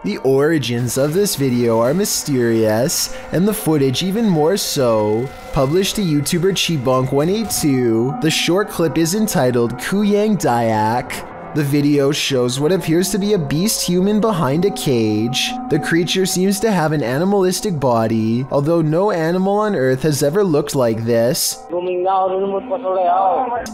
The origins of this video are mysterious, and the footage even more so. Published to YouTuber Chibonk182, the short clip is entitled Kuyang Dayak. The video shows what appears to be a beast human behind a cage. The creature seems to have an animalistic body, although no animal on Earth has ever looked like this.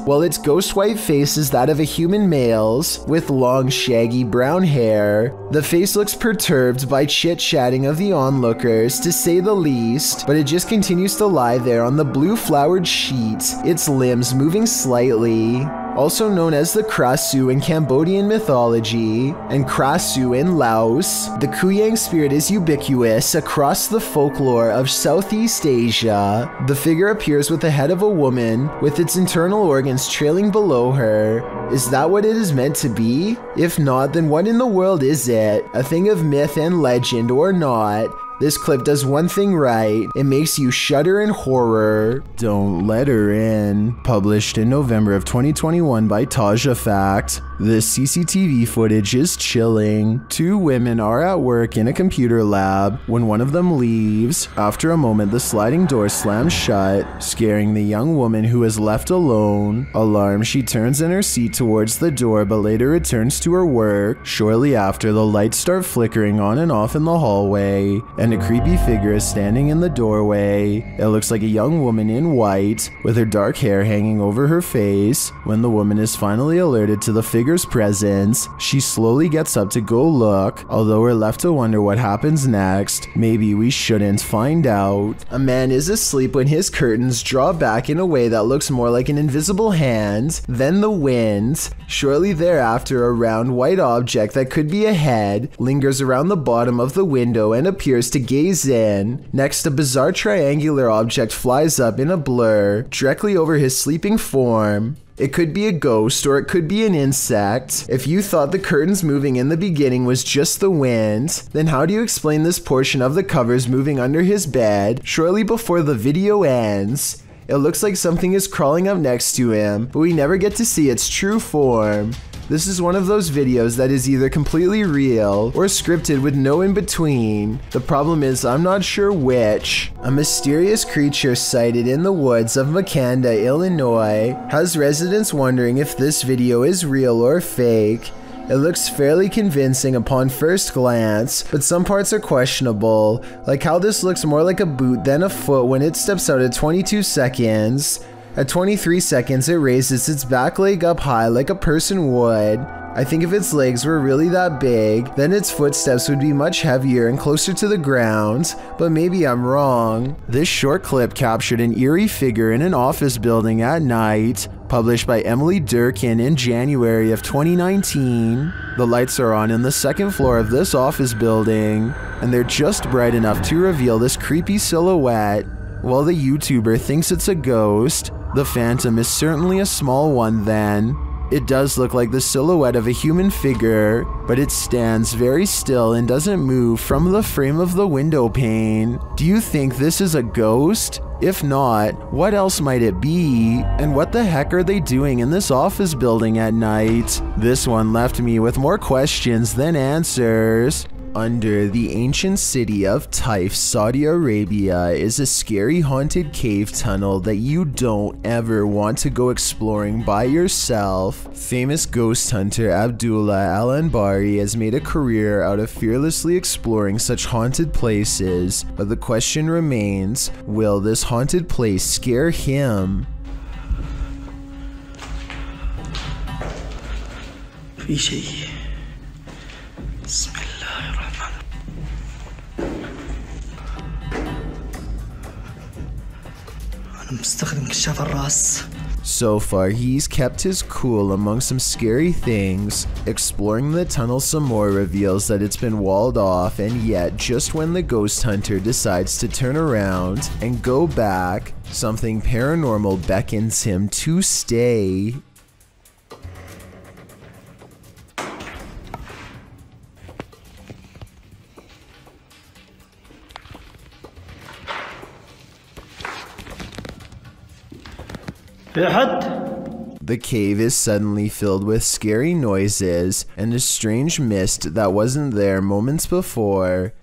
While its ghost white face is that of a human male's, with long shaggy brown hair. The face looks perturbed by chit-chatting of the onlookers, to say the least, but it just continues to lie there on the blue flowered sheet, its limbs moving slightly. Also known as the Krasu in Cambodian mythology, and Krasu in Laos, the Kuyang spirit is ubiquitous across the folklore of Southeast Asia. The figure appears with the head of a woman, with its internal organs trailing below her. Is that what it is meant to be? If not, then what in the world is it? A thing of myth and legend or not? This clip does one thing right, it makes you shudder in horror. Don't Let Her In. Published in November of 2021 by Taja Fact. This CCTV footage is chilling. Two women are at work in a computer lab when one of them leaves. After a moment, the sliding door slams shut, scaring the young woman who is left alone. Alarmed, she turns in her seat towards the door but later returns to her work. Shortly after, the lights start flickering on and off in the hallway, and a creepy figure is standing in the doorway. It looks like a young woman in white, with her dark hair hanging over her face. When the woman is finally alerted to the figure's presence, she slowly gets up to go look, although we're left to wonder what happens next. Maybe we shouldn't find out. A man is asleep when his curtains draw back in a way that looks more like an invisible hand, then the wind. Shortly thereafter, a round white object that could be a head lingers around the bottom of the window and appears to gaze in. Next, a bizarre triangular object flies up in a blur directly over his sleeping form. It could be a ghost or it could be an insect. If you thought the curtains moving in the beginning was just the wind, then how do you explain this portion of the covers moving under his bed shortly before the video ends? It looks like something is crawling up next to him, but we never get to see its true form. This is one of those videos that is either completely real or scripted with no in between. The problem is I'm not sure which. A mysterious creature sighted in the woods of Makanda, Illinois, has residents wondering if this video is real or fake. It looks fairly convincing upon first glance, but some parts are questionable, like how this looks more like a boot than a foot when it steps out at 22 seconds. At 23 seconds, it raises its back leg up high like a person would. I think if its legs were really that big, then its footsteps would be much heavier and closer to the ground, but maybe I'm wrong. This short clip captured an eerie figure in an office building at night, published by Emily Durkin in January of 2019. The lights are on in the second floor of this office building, and they're just bright enough to reveal this creepy silhouette. While the YouTuber thinks it's a ghost, the phantom is certainly a small one then. It does look like the silhouette of a human figure, but it stands very still and doesn't move from the frame of the window pane. Do you think this is a ghost? If not, what else might it be? And what the heck are they doing in this office building at night? This one left me with more questions than answers. Under the ancient city of Taif, Saudi Arabia, is a scary haunted cave tunnel that you don't ever want to go exploring by yourself. Famous ghost hunter Abdullah Al-Anbari has made a career out of fearlessly exploring such haunted places, but the question remains, will this haunted place scare him? So far, he's kept his cool among some scary things. Exploring the tunnel some more reveals that it's been walled off, and yet just when the ghost hunter decides to turn around and go back, something paranormal beckons him to stay. The cave is suddenly filled with scary noises, and a strange mist that wasn't there moments before.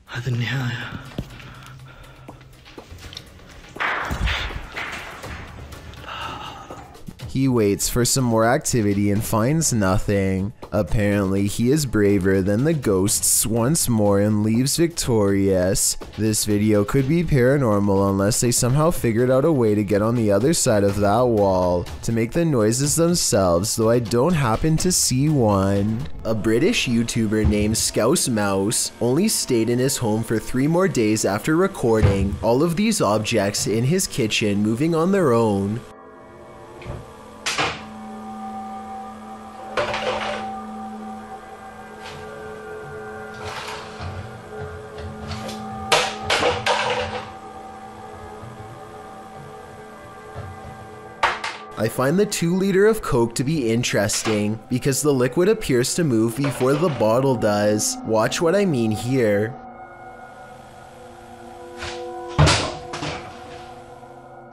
He waits for some more activity and finds nothing. Apparently, he is braver than the ghosts once more and leaves victorious. This video could be paranormal unless they somehow figured out a way to get on the other side of that wall to make the noises themselves, though I don't happen to see one. A British YouTuber named Scouse Mouse only stayed in his home for 3 more days after recording all of these objects in his kitchen moving on their own. I find the 2-liter of Coke to be interesting because the liquid appears to move before the bottle does. Watch what I mean here.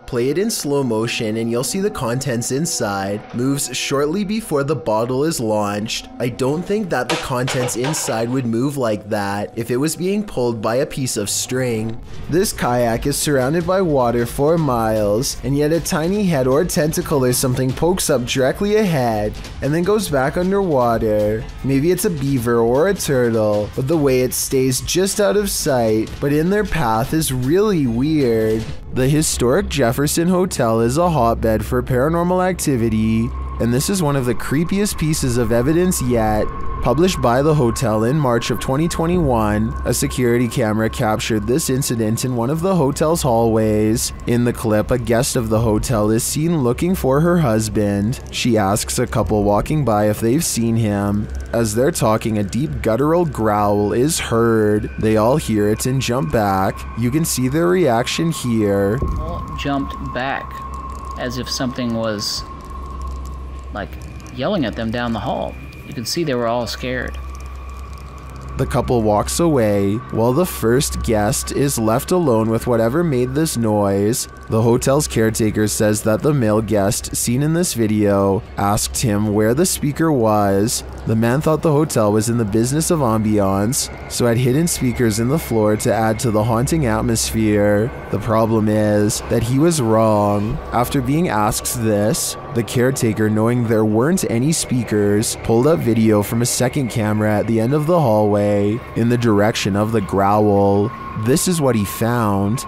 Play it in slow motion and you'll see the contents inside moves shortly before the bottle is launched. I don't think that the contents inside would move like that if it was being pulled by a piece of string. This kayak is surrounded by water for miles, and yet a tiny head or tentacle or something pokes up directly ahead and then goes back underwater. Maybe it's a beaver or a turtle, but the way it stays just out of sight but in their path is really weird. The historic Jefferson Hotel is a hotbed for paranormal activity, and this is one of the creepiest pieces of evidence yet. Published by the hotel in March of 2021, a security camera captured this incident in one of the hotel's hallways. In the clip, a guest of the hotel is seen looking for her husband. She asks a couple walking by if they've seen him. As they're talking, a deep guttural growl is heard. They all hear it and jump back. You can see their reaction here. All jumped back as if something was like yelling at them down the hall. You could see they were all scared. The couple walks away, while the first guest is left alone with whatever made this noise. The hotel's caretaker says that the male guest seen in this video asked him where the speaker was. The man thought the hotel was in the business of ambiance, so had hidden speakers in the floor to add to the haunting atmosphere. The problem is that he was wrong. After being asked this, the caretaker, knowing there weren't any speakers, pulled up video from a second camera at the end of the hallway in the direction of the growl. This is what he found.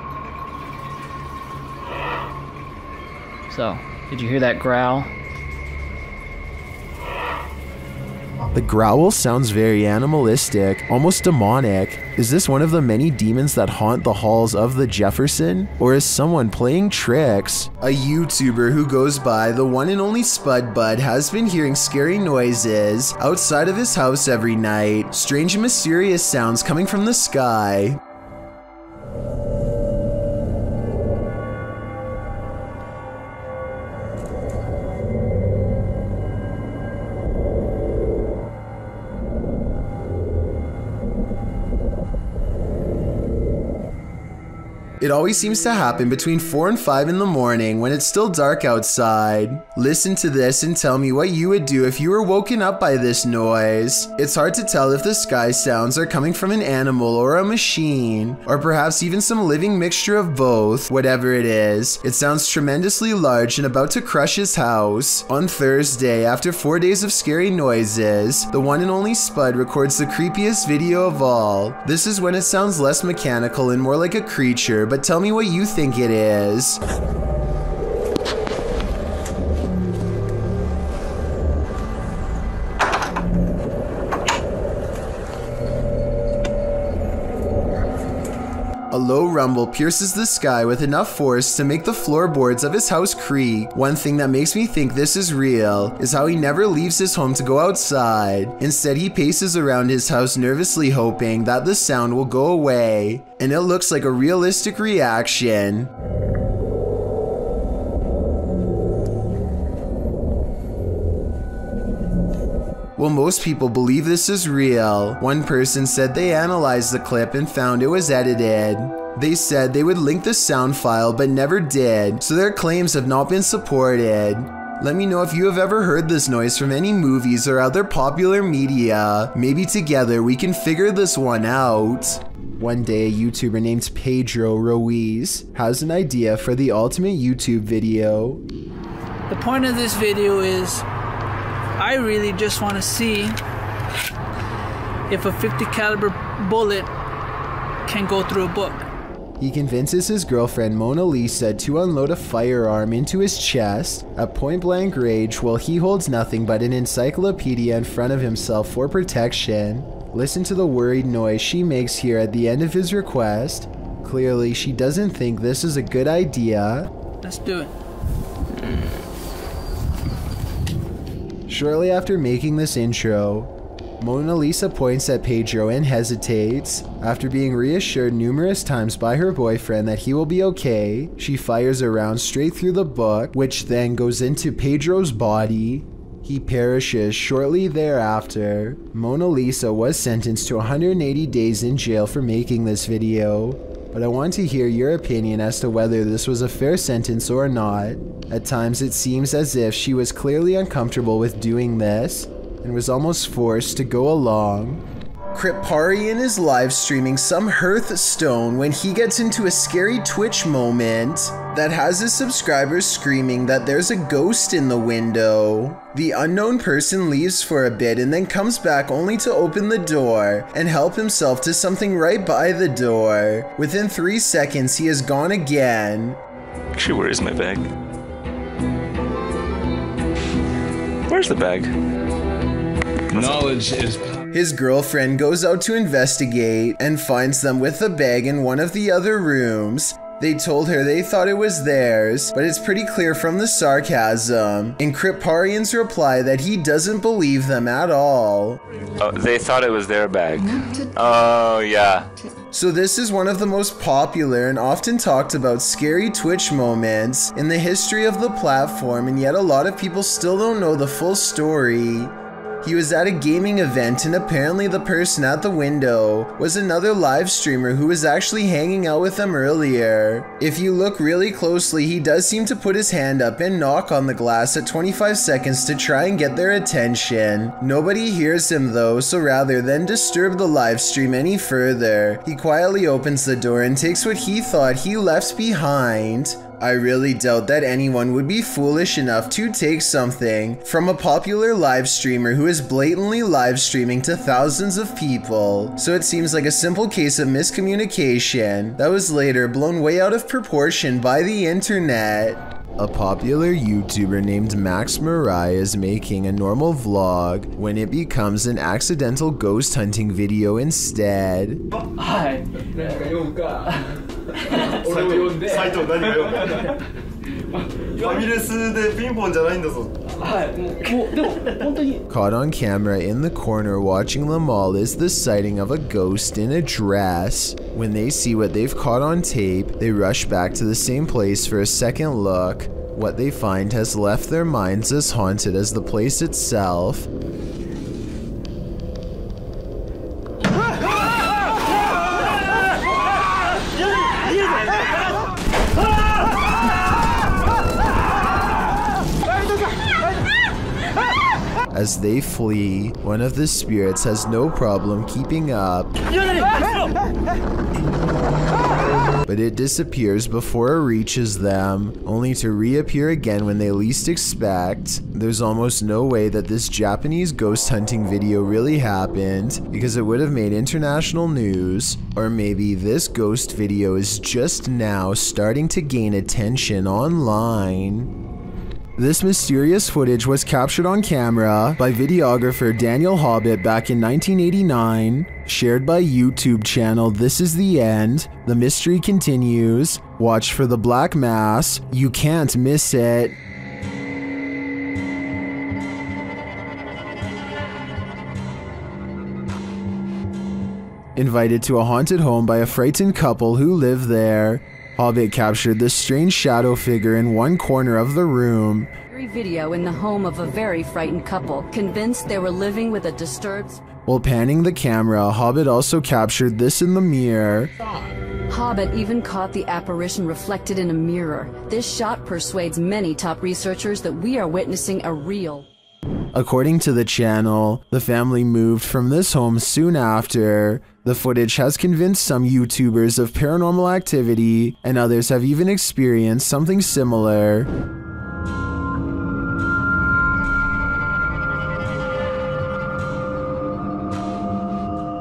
So, did you hear that growl? The growl sounds very animalistic, almost demonic. Is this one of the many demons that haunt the halls of the Jefferson? Or is someone playing tricks? A YouTuber who goes by the one and only Spud Bud has been hearing scary noises outside of his house every night. Strange and mysterious sounds coming from the sky. It always seems to happen between 4 and 5 in the morning when it's still dark outside. Listen to this and tell me what you would do if you were woken up by this noise. It's hard to tell if the sky sounds are coming from an animal or a machine, or perhaps even some living mixture of both. Whatever it is, it sounds tremendously large and about to crush his house. On Thursday, after 4 days of scary noises, the one and only Spud records the creepiest video of all. This is when it sounds less mechanical and more like a creature, but tell me what you think it is. A low rumble pierces the sky with enough force to make the floorboards of his house creak. One thing that makes me think this is real is how he never leaves his home to go outside. Instead, he paces around his house nervously hoping that the sound will go away, and it looks like a realistic reaction. Well, most people believe this is real. One person said they analyzed the clip and found it was edited. They said they would link the sound file but never did, so their claims have not been supported. Let me know if you have ever heard this noise from any movies or other popular media. Maybe together we can figure this one out. One day, a YouTuber named Pedro Ruiz has an idea for the ultimate YouTube video. The point of this video is, I really just want to see if a .50 caliber bullet can go through a book. He convinces his girlfriend Mona Lisa to unload a firearm into his chest at point-blank range while he holds nothing but an encyclopedia in front of himself for protection. Listen to the worried noise she makes here at the end of his request. Clearly, she doesn't think this is a good idea. Let's do it. Shortly after making this intro, Mona Lisa points at Pedro and hesitates. After being reassured numerous times by her boyfriend that he will be okay, she fires a round straight through the book, which then goes into Pedro's body. He perishes shortly thereafter. Mona Lisa was sentenced to 180 days in jail for making this video, but I want to hear your opinion as to whether this was a fair sentence or not. At times it seems as if she was clearly uncomfortable with doing this, and was almost forced to go along. Kriparian is live streaming some Hearthstone when he gets into a scary Twitch moment that has his subscribers screaming that there's a ghost in the window. The unknown person leaves for a bit and then comes back only to open the door and help himself to something right by the door. Within 3 seconds, he is gone again. Actually, where is my bag? Where's the bag? Knowledge is... His girlfriend goes out to investigate and finds them with the bag in one of the other rooms. They told her they thought it was theirs, but it's pretty clear from the sarcasm in Kriparian's reply that he doesn't believe them at all. Oh, they thought it was their bag. Oh, yeah. So this is one of the most popular and often talked about scary Twitch moments in the history of the platform, and yet a lot of people still don't know the full story. He was at a gaming event and apparently the person at the window was another live streamer who was actually hanging out with them earlier. If you look really closely, he does seem to put his hand up and knock on the glass at 25 seconds to try and get their attention. Nobody hears him though, so rather than disturb the live stream any further, he quietly opens the door and takes what he thought he left behind. I really doubt that anyone would be foolish enough to take something from a popular live streamer who is blatantly live streaming to thousands of people. So it seems like a simple case of miscommunication that was later blown way out of proportion by the internet. A popular YouTuber named Max Mirai is making a normal vlog when it becomes an accidental ghost hunting video instead. Hi. Caught on camera in the corner watching them all is the sighting of a ghost in a dress. When they see what they've caught on tape, they rush back to the same place for a second look. What they find has left their minds as haunted as the place itself. As they flee, one of the spirits has no problem keeping up, but it disappears before it reaches them, only to reappear again when they least expect. There's almost no way that this Japanese ghost hunting video really happened, because it would have made international news. Or maybe this ghost video is just now starting to gain attention online. This mysterious footage was captured on camera by videographer Daniel Hobbit back in 1989, shared by YouTube channel This Is The End. The mystery continues. Watch for the Black Mass. You can't miss it. Invited to a haunted home by a frightened couple who live there, Hobbit captured this strange shadow figure in one corner of the room. Video in the home of a very frightened couple, convinced they were living with a disturbed... While panning the camera, Hobbit also captured this in the mirror. Hobbit even caught the apparition reflected in a mirror. This shot persuades many top researchers that we are witnessing a real... According to the channel, the family moved from this home soon after. The footage has convinced some YouTubers of paranormal activity, and others have even experienced something similar.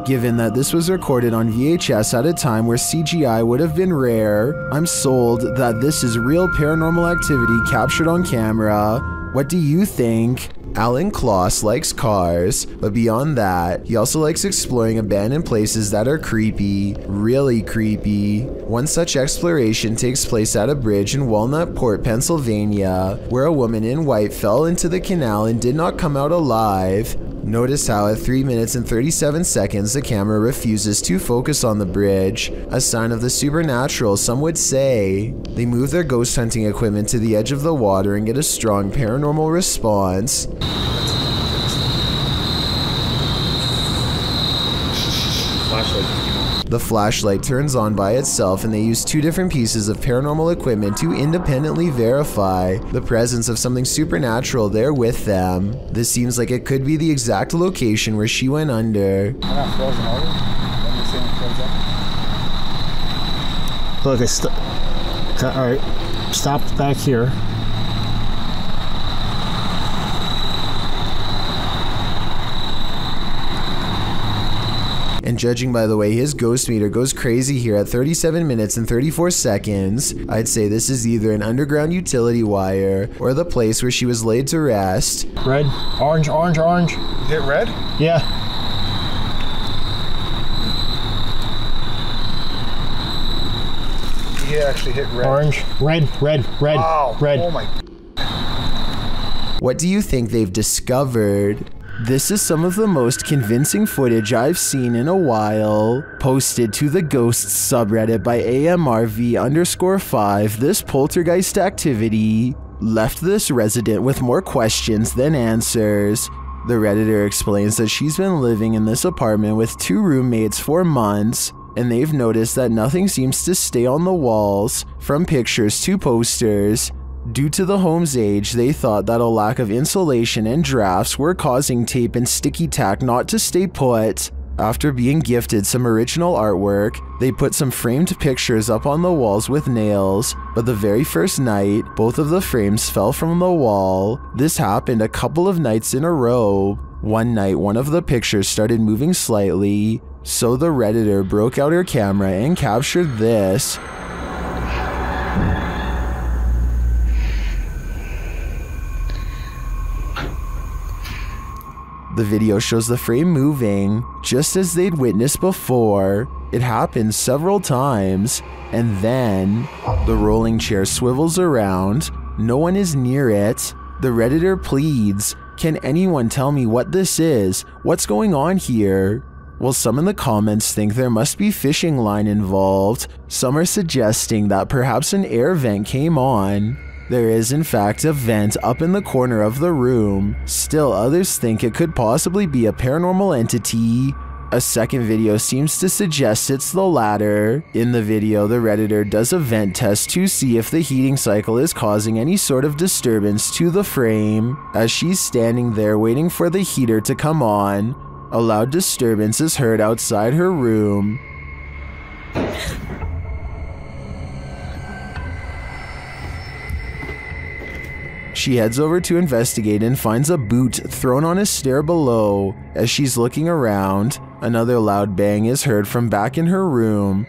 Given that this was recorded on VHS at a time where CGI would have been rare, I'm sold that this is real paranormal activity captured on camera. What do you think? Alan Kloss likes cars, but beyond that, he also likes exploring abandoned places that are creepy, really creepy. One such exploration takes place at a bridge in Walnutport, Pennsylvania, where a woman in white fell into the canal and did not come out alive. Notice how at 3 minutes and 37 seconds the camera refuses to focus on the bridge, a sign of the supernatural some would say. They move their ghost hunting equipment to the edge of the water and get a strong paranormal response. The flashlight turns on by itself, and they use 2 different pieces of paranormal equipment to independently verify the presence of something supernatural there with them. This seems like it could be the exact location where she went under. Look, alright, stopped back here. And judging by the way his ghost meter goes crazy here at 37 minutes and 34 seconds, I'd say this is either an underground utility wire or the place where she was laid to rest. Red, orange, orange, orange. Hit red? Yeah. He actually hit red. Orange, red, red, red, wow. Red. Oh my. What do you think they've discovered? This is some of the most convincing footage I've seen in a while. Posted to the Ghosts subreddit by AMRV_5, this poltergeist activity left this resident with more questions than answers. The Redditor explains that she's been living in this apartment with 2 roommates for months, and they've noticed that nothing seems to stay on the walls, from pictures to posters. Due to the home's age, they thought that a lack of insulation and drafts were causing tape and sticky tack not to stay put. After being gifted some original artwork, they put some framed pictures up on the walls with nails, but the very first night, both of the frames fell from the wall. This happened a couple of nights in a row. One night, one of the pictures started moving slightly, so the Redditor broke out her camera and captured this. The video shows the frame moving, just as they'd witnessed before. It happens several times, and then the rolling chair swivels around. No one is near it. The Redditor pleads, "Can anyone tell me what this is? What's going on here?" Well, some in the comments think there must be fishing line involved. Some are suggesting that perhaps an air vent came on. There is in fact a vent up in the corner of the room. Still, others think it could possibly be a paranormal entity. A second video seems to suggest it's the latter. In the video, the Redditor does a vent test to see if the heating cycle is causing any sort of disturbance to the frame. As she's standing there waiting for the heater to come on, a loud disturbance is heard outside her room. She heads over to investigate and finds a boot thrown on a stair below. As she's looking around, another loud bang is heard from back in her room.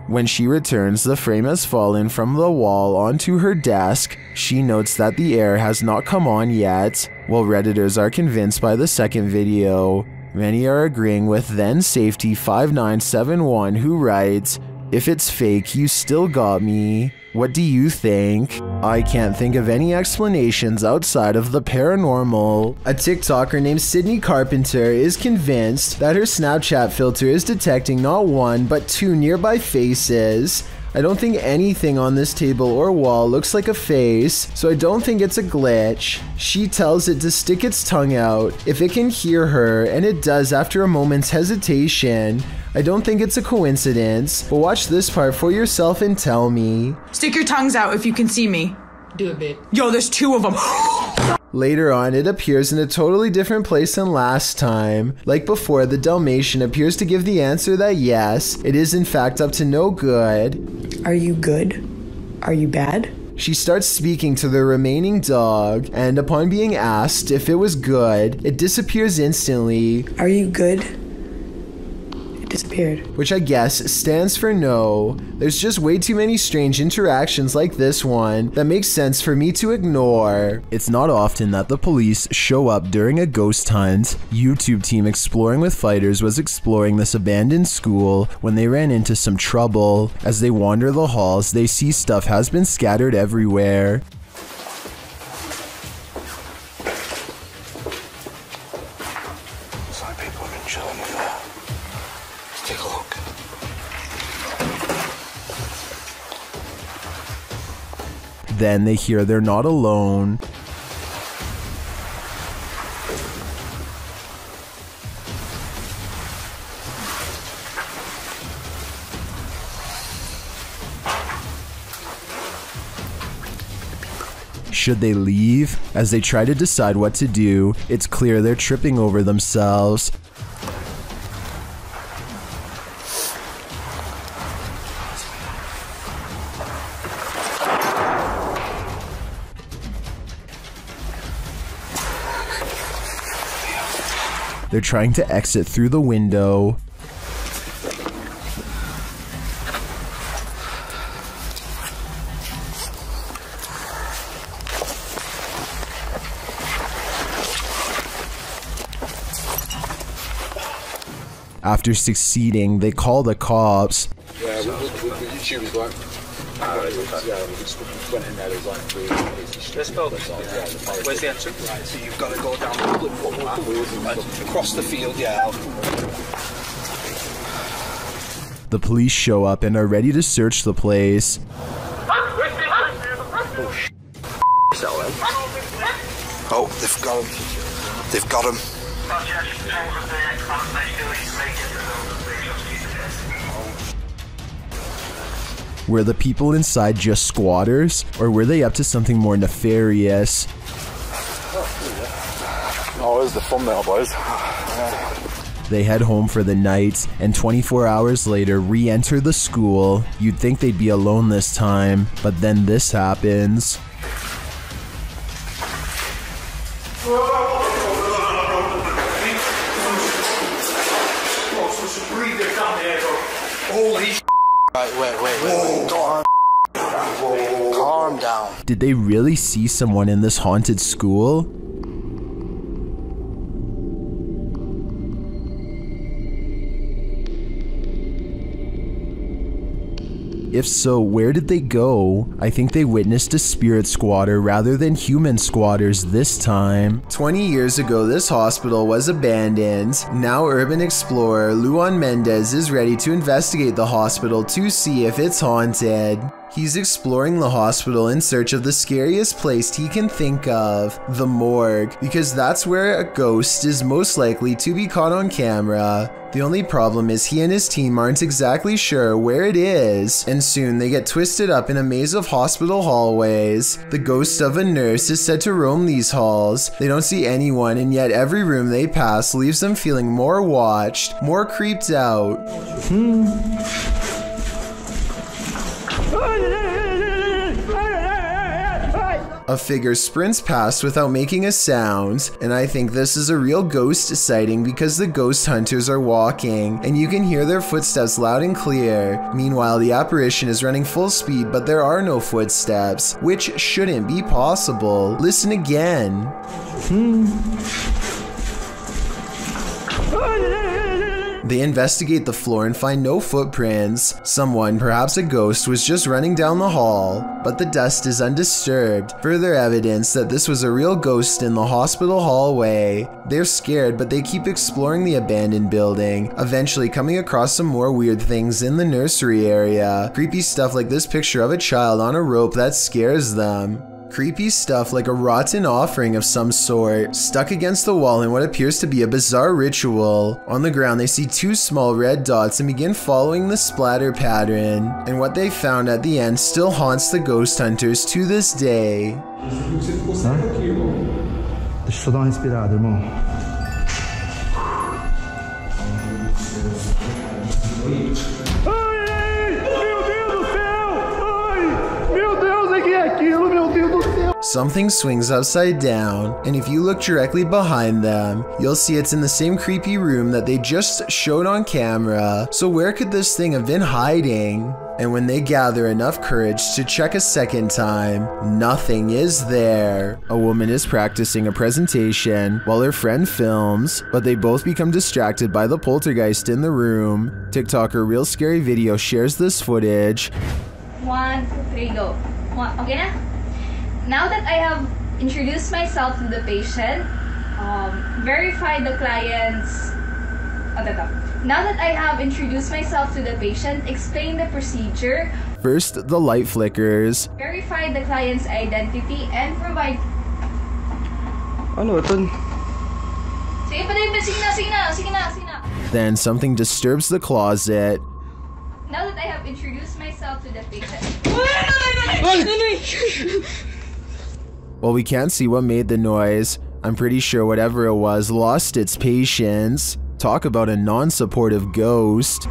When she returns, the frame has fallen from the wall onto her desk. She notes that the air has not come on yet, while Redditors are convinced by the second video. Many are agreeing with then Safety 5971, who writes, "If it's fake, you still got me." What do you think? I can't think of any explanations outside of the paranormal. A TikToker named Sydney Carpenter is convinced that her Snapchat filter is detecting not 1 but 2 nearby faces. I don't think anything on this table or wall looks like a face, so I don't think it's a glitch. She tells it to stick its tongue out if it can hear her, and it does after a moment's hesitation. I don't think it's a coincidence, but watch this part for yourself and tell me. Stick your tongues out if you can see me. Do it, babe. Yo, there's 2 of them. Later on, it appears in a totally different place than last time. Like before, the Dalmatian appears to give the answer that yes, it is in fact up to no good. Are you good? Are you bad? She starts speaking to the remaining dog, and upon being asked if it was good, it disappears instantly. Are you good? Disappeared. Which I guess stands for no. There's just way too many strange interactions like this one that makes sense for me to ignore. It's not often that the police show up during a ghost hunt. YouTube team Exploring with Fighters was exploring this abandoned school when they ran into some trouble. As they wander the halls, they see stuff has been scattered everywhere. Some people have been chilling in there. Take a look. Then they hear they're not alone. Should they leave? As they try to decide what to do, it's clear they're tripping over themselves. They're trying to exit through the window. After succeeding, they call the cops. Yeah, YouTube is like. Went in there, let's go. Where's the entrance? Right, so you've got to go down the public footpath, across the field, yeah. The police show up and are ready to search the place. Oh, they've got him. They've got him. Were the people inside just squatters, or were they up to something more nefarious? Oh, there's the thumbnail, boys. They head home for the night, and 24 hours later re-enter the school. You'd think they'd be alone this time, but then this happens. Holy sh**. Right, wait. Calm down. Did they really see someone in this haunted school? If so, where did they go? I think they witnessed a spirit squatter rather than human squatters this time. 20 years ago, this hospital was abandoned. Now urban explorer Luan Mendez is ready to investigate the hospital to see if it's haunted. He's exploring the hospital in search of the scariest place he can think of, the morgue, because that's where a ghost is most likely to be caught on camera. The only problem is he and his team aren't exactly sure where it is, and soon they get twisted up in a maze of hospital hallways. The ghost of a nurse is said to roam these halls. They don't see anyone, and yet every room they pass leaves them feeling more watched, more creeped out. A figure sprints past without making a sound, and I think this is a real ghost sighting because the ghost hunters are walking, and you can hear their footsteps loud and clear. Meanwhile, the apparition is running full speed, but there are no footsteps, which shouldn't be possible. Listen again. They investigate the floor and find no footprints. Someone, perhaps a ghost, was just running down the hall, but the dust is undisturbed. Further evidence that this was a real ghost in the hospital hallway. They're scared, but they keep exploring the abandoned building, eventually coming across some more weird things in the nursery area. Creepy stuff like this picture of a child on a rope that scares them. Creepy stuff like a rotten offering of some sort, stuck against the wall in what appears to be a bizarre ritual. On the ground, they see two small red dots and begin following the splatter pattern. And what they found at the end still haunts the ghost hunters to this day. Deixa eu só dar uma respirada, irmão. Something swings upside down, and if you look directly behind them, you'll see it's in the same creepy room that they just showed on camera. So where could this thing have been hiding? And when they gather enough courage to check a second time, nothing is there. A woman is practicing a presentation while her friend films, but they both become distracted by the poltergeist in the room. TikToker Real Scary Video shares this footage. 1, 2, 3, go. Okay na? Now that I have introduced myself to the patient, verify the client's... Now that I have introduced myself to the patient, explain the procedure. First, the light flickers. Verify the client's identity and provide... Ano, ito? Sige na. Then something disturbs the closet. Now that I have introduced myself to the patient... Well, we can't see what made the noise. I'm pretty sure whatever it was lost its patience. Talk about a non-supportive ghost.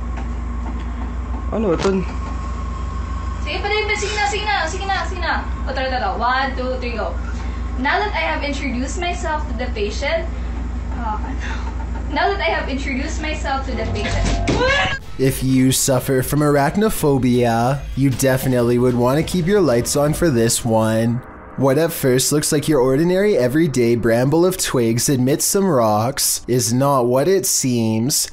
Ano, ito? Sige na. 1, 2, 3, go. Now that I have introduced myself to the patient... If you suffer from arachnophobia, you definitely would want to keep your lights on for this one. What at first looks like your ordinary everyday bramble of twigs amidst some rocks is not what it seems.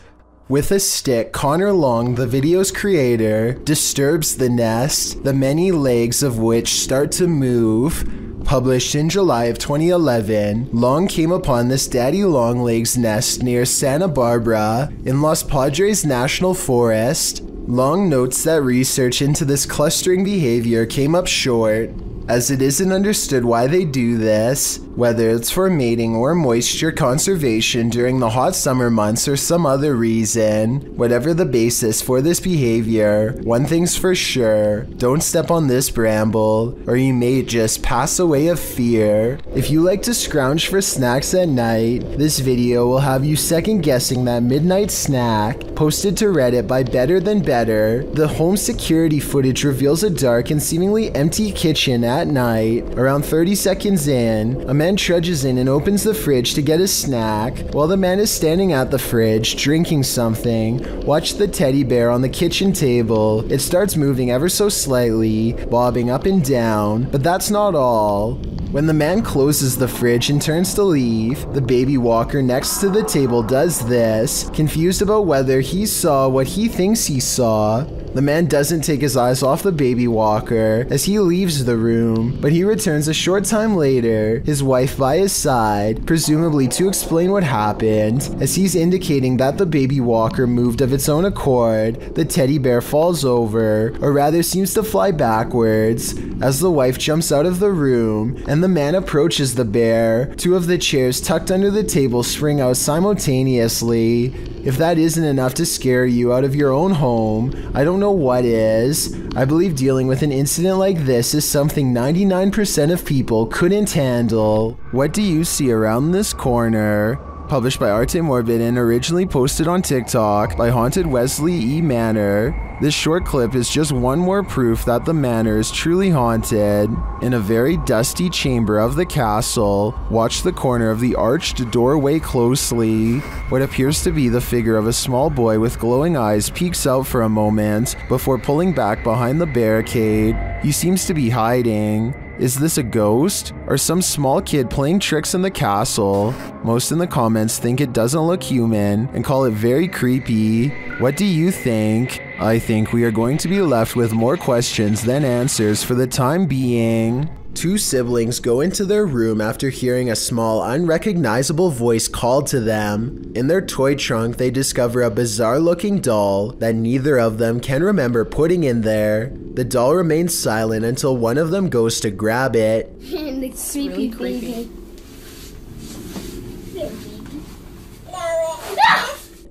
With a stick, Connor Long, the video's creator, disturbs the nest, the many legs of which start to move. Published in July of 2011, Long came upon this daddy longlegs nest near Santa Barbara in Los Padres National Forest. Long notes that research into this clustering behavior came up short, as it isn't understood why they do this, whether it's for mating or moisture conservation during the hot summer months or some other reason. Whatever the basis for this behavior, one thing's for sure, don't step on this bramble, or you may just pass away of fear. If you like to scrounge for snacks at night, this video will have you second guessing that midnight snack. Posted to Reddit by Better Than Better, the home security footage reveals a dark and seemingly empty kitchen at night. Around 30 seconds in, a man trudges in and opens the fridge to get a snack. While the man is standing at the fridge, drinking something, watch the teddy bear on the kitchen table. It starts moving ever so slightly, bobbing up and down, but that's not all. When the man closes the fridge and turns to leave, the baby walker next to the table does this, confused about whether he saw what he thinks he saw. The man doesn't take his eyes off the baby walker as he leaves the room, but he returns a short time later, his wife by his side, presumably to explain what happened. As he's indicating that the baby walker moved of its own accord, the teddy bear falls over, or rather seems to fly backwards, as the wife jumps out of the room and the man approaches the bear. Two of the chairs tucked under the table spring out simultaneously. If that isn't enough to scare you out of your own home, I don't know what is. I believe dealing with an incident like this is something 99% of people couldn't handle. What do you see around this corner? Published by Arte Morbid and originally posted on TikTok by Haunted Wesley E. Manor. This short clip is just one more proof that the manor is truly haunted. In a very dusty chamber of the castle, watch the corner of the arched doorway closely. What appears to be the figure of a small boy with glowing eyes peeks out for a moment before pulling back behind the barricade. He seems to be hiding. Is this a ghost? Or some small kid playing tricks in the castle? Most in the comments think it doesn't look human and call it very creepy. What do you think? I think we are going to be left with more questions than answers for the time being. Two siblings go into their room after hearing a small, unrecognizable voice called to them. In their toy trunk, they discover a bizarre-looking doll that neither of them can remember putting in there. The doll remains silent until one of them goes to grab it. It's really creepy.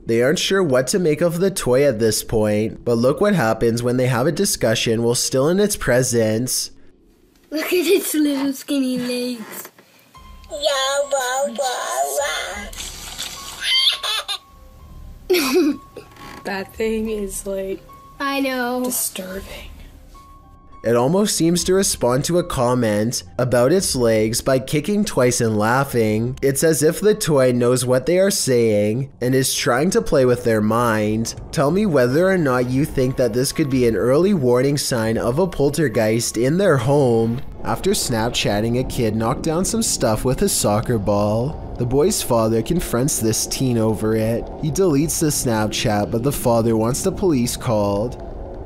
They aren't sure what to make of the toy at this point, but look what happens when they have a discussion while still in its presence. Look at its little skinny legs. That thing is like... I know. Disturbing. It almost seems to respond to a comment about its legs by kicking twice and laughing. It's as if the toy knows what they are saying and is trying to play with their mind. Tell me whether or not you think that this could be an early warning sign of a poltergeist in their home. After Snapchatting, a kid knocked down some stuff with a soccer ball. The boy's father confronts this teen over it. He deletes the Snapchat, but the father wants the police called.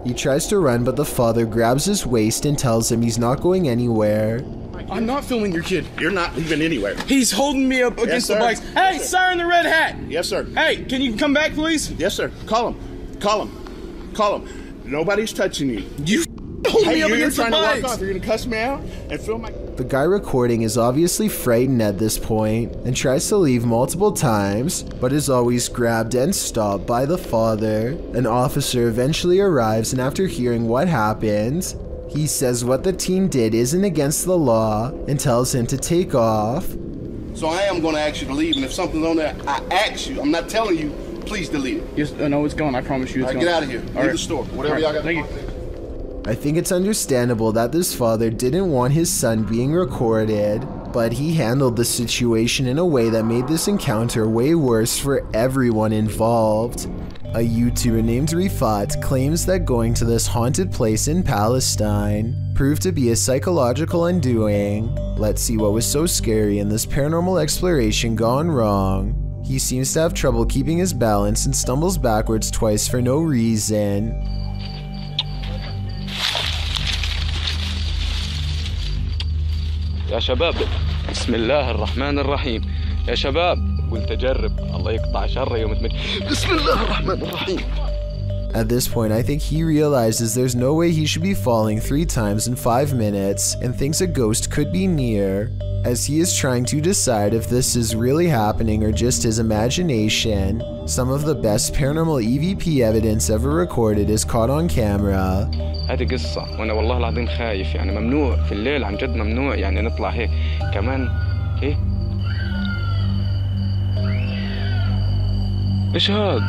He tries to run, but the father grabs his waist and tells him he's not going anywhere. I'm not filming your kid. You're not leaving anywhere. He's holding me up against the bikes. Hey, Yes, sir in the red hat. Yes, sir. Hey, can you come back, please? Yes, sir. Call him. Call him. Call him. Nobody's touching you. You hold me up you're against the trying to walk bikes. off. You're going to cuss me out and film my... The guy recording is obviously frightened at this point and tries to leave multiple times, but is always grabbed and stopped by the father. An officer eventually arrives, and after hearing what happened, he says what the teen did isn't against the law and tells him to take off. So I am going to ask you to leave, and if something's on there, I ask you. I'm not telling you, please delete it. Yes, no, it's gone. I promise you it's gone. Get out of here. Leave the store. Whatever y'all got to do. I think it's understandable that this father didn't want his son being recorded, but he handled the situation in a way that made this encounter way worse for everyone involved. A YouTuber named Fright claims that going to this haunted place in Palestine proved to be a psychological undoing. Let's see what was so scary in this paranormal exploration gone wrong. He seems to have trouble keeping his balance and stumbles backwards twice for no reason. يا شباب بسم الله الرحمن الرحيم يا شباب قلت أجرب الله يقطع شر يوم بسم الله الرحمن الرحيم. At this point, I think he realizes there's no way he should be falling 3 times in 5 minutes and thinks a ghost could be near, as he is trying to decide if this is really happening or just his imagination. Some of the best paranormal EVP evidence ever recorded is caught on camera. هذه قصة وأنا والله العظيم خايف يعني ممنوع في الليل عن جد ممنوع يعني نطلع هيك كمان إيه إيش هاد؟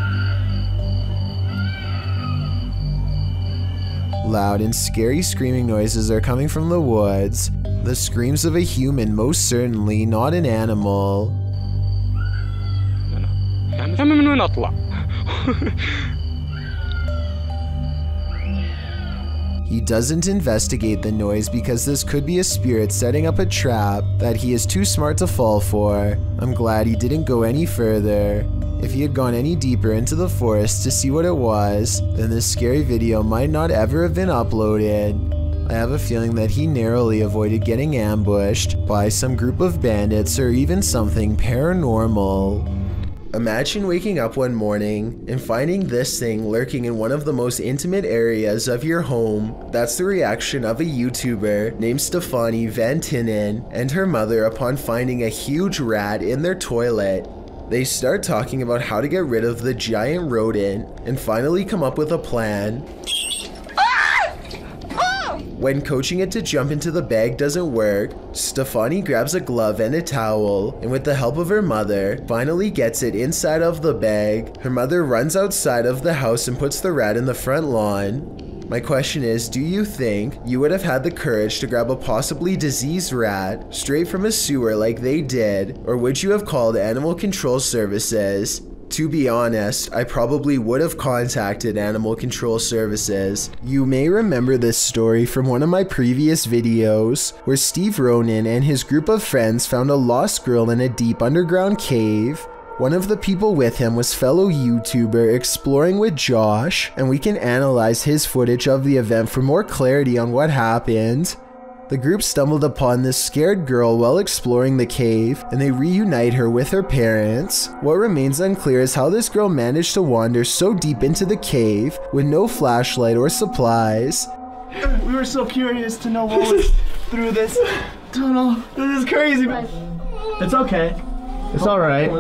Loud and scary screaming noises are coming from the woods. The screams of a human, most certainly not an animal. يعني من وين أطلع؟ He doesn't investigate the noise because this could be a spirit setting up a trap that he is too smart to fall for. I'm glad he didn't go any further. If he had gone any deeper into the forest to see what it was, then this scary video might not ever have been uploaded. I have a feeling that he narrowly avoided getting ambushed by some group of bandits or even something paranormal. Imagine waking up one morning and finding this thing lurking in one of the most intimate areas of your home. That's the reaction of a YouTuber named Stephanie Van Tinnen and her mother upon finding a huge rat in their toilet. They start talking about how to get rid of the giant rodent and finally come up with a plan. When coaching it to jump into the bag doesn't work, Stephanie grabs a glove and a towel, and with the help of her mother, finally gets it inside of the bag. Her mother runs outside of the house and puts the rat in the front lawn. My question is, do you think you would have had the courage to grab a possibly diseased rat straight from a sewer like they did, or would you have called animal control services? To be honest, I probably would have contacted Animal Control Services. You may remember this story from one of my previous videos, where Steve Ronan and his group of friends found a lost girl in a deep underground cave. One of the people with him was fellow YouTuber Exploring with Josh, and we can analyze his footage of the event for more clarity on what happened. The group stumbled upon this scared girl while exploring the cave, and they reunite her with her parents. What remains unclear is how this girl managed to wander so deep into the cave with no flashlight or supplies. We were so curious to know what was through this tunnel. This is crazy, man. It's okay. It's alright.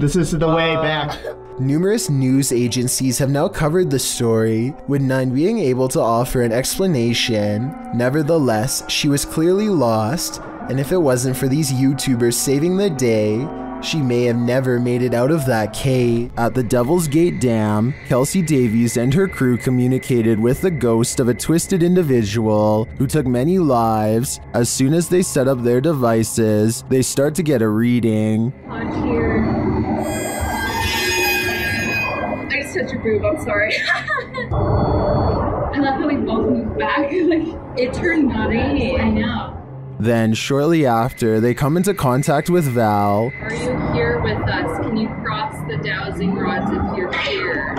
This is the way back. Numerous news agencies have now covered the story, with none being able to offer an explanation. Nevertheless, she was clearly lost, and if it wasn't for these YouTubers saving the day, she may have never made it out of that cave. At the Devil's Gate Dam, Kelsey Davies and her crew communicated with the ghost of a twisted individual who took many lives. As soon as they set up their devices, they start to get a reading. I just touched your boob, I'm sorry. I love how we both moved back. Like, it turned green. I know. Then, shortly after, they come into contact with Val. Are you here with us? Can you cross the dowsing rods if you're here?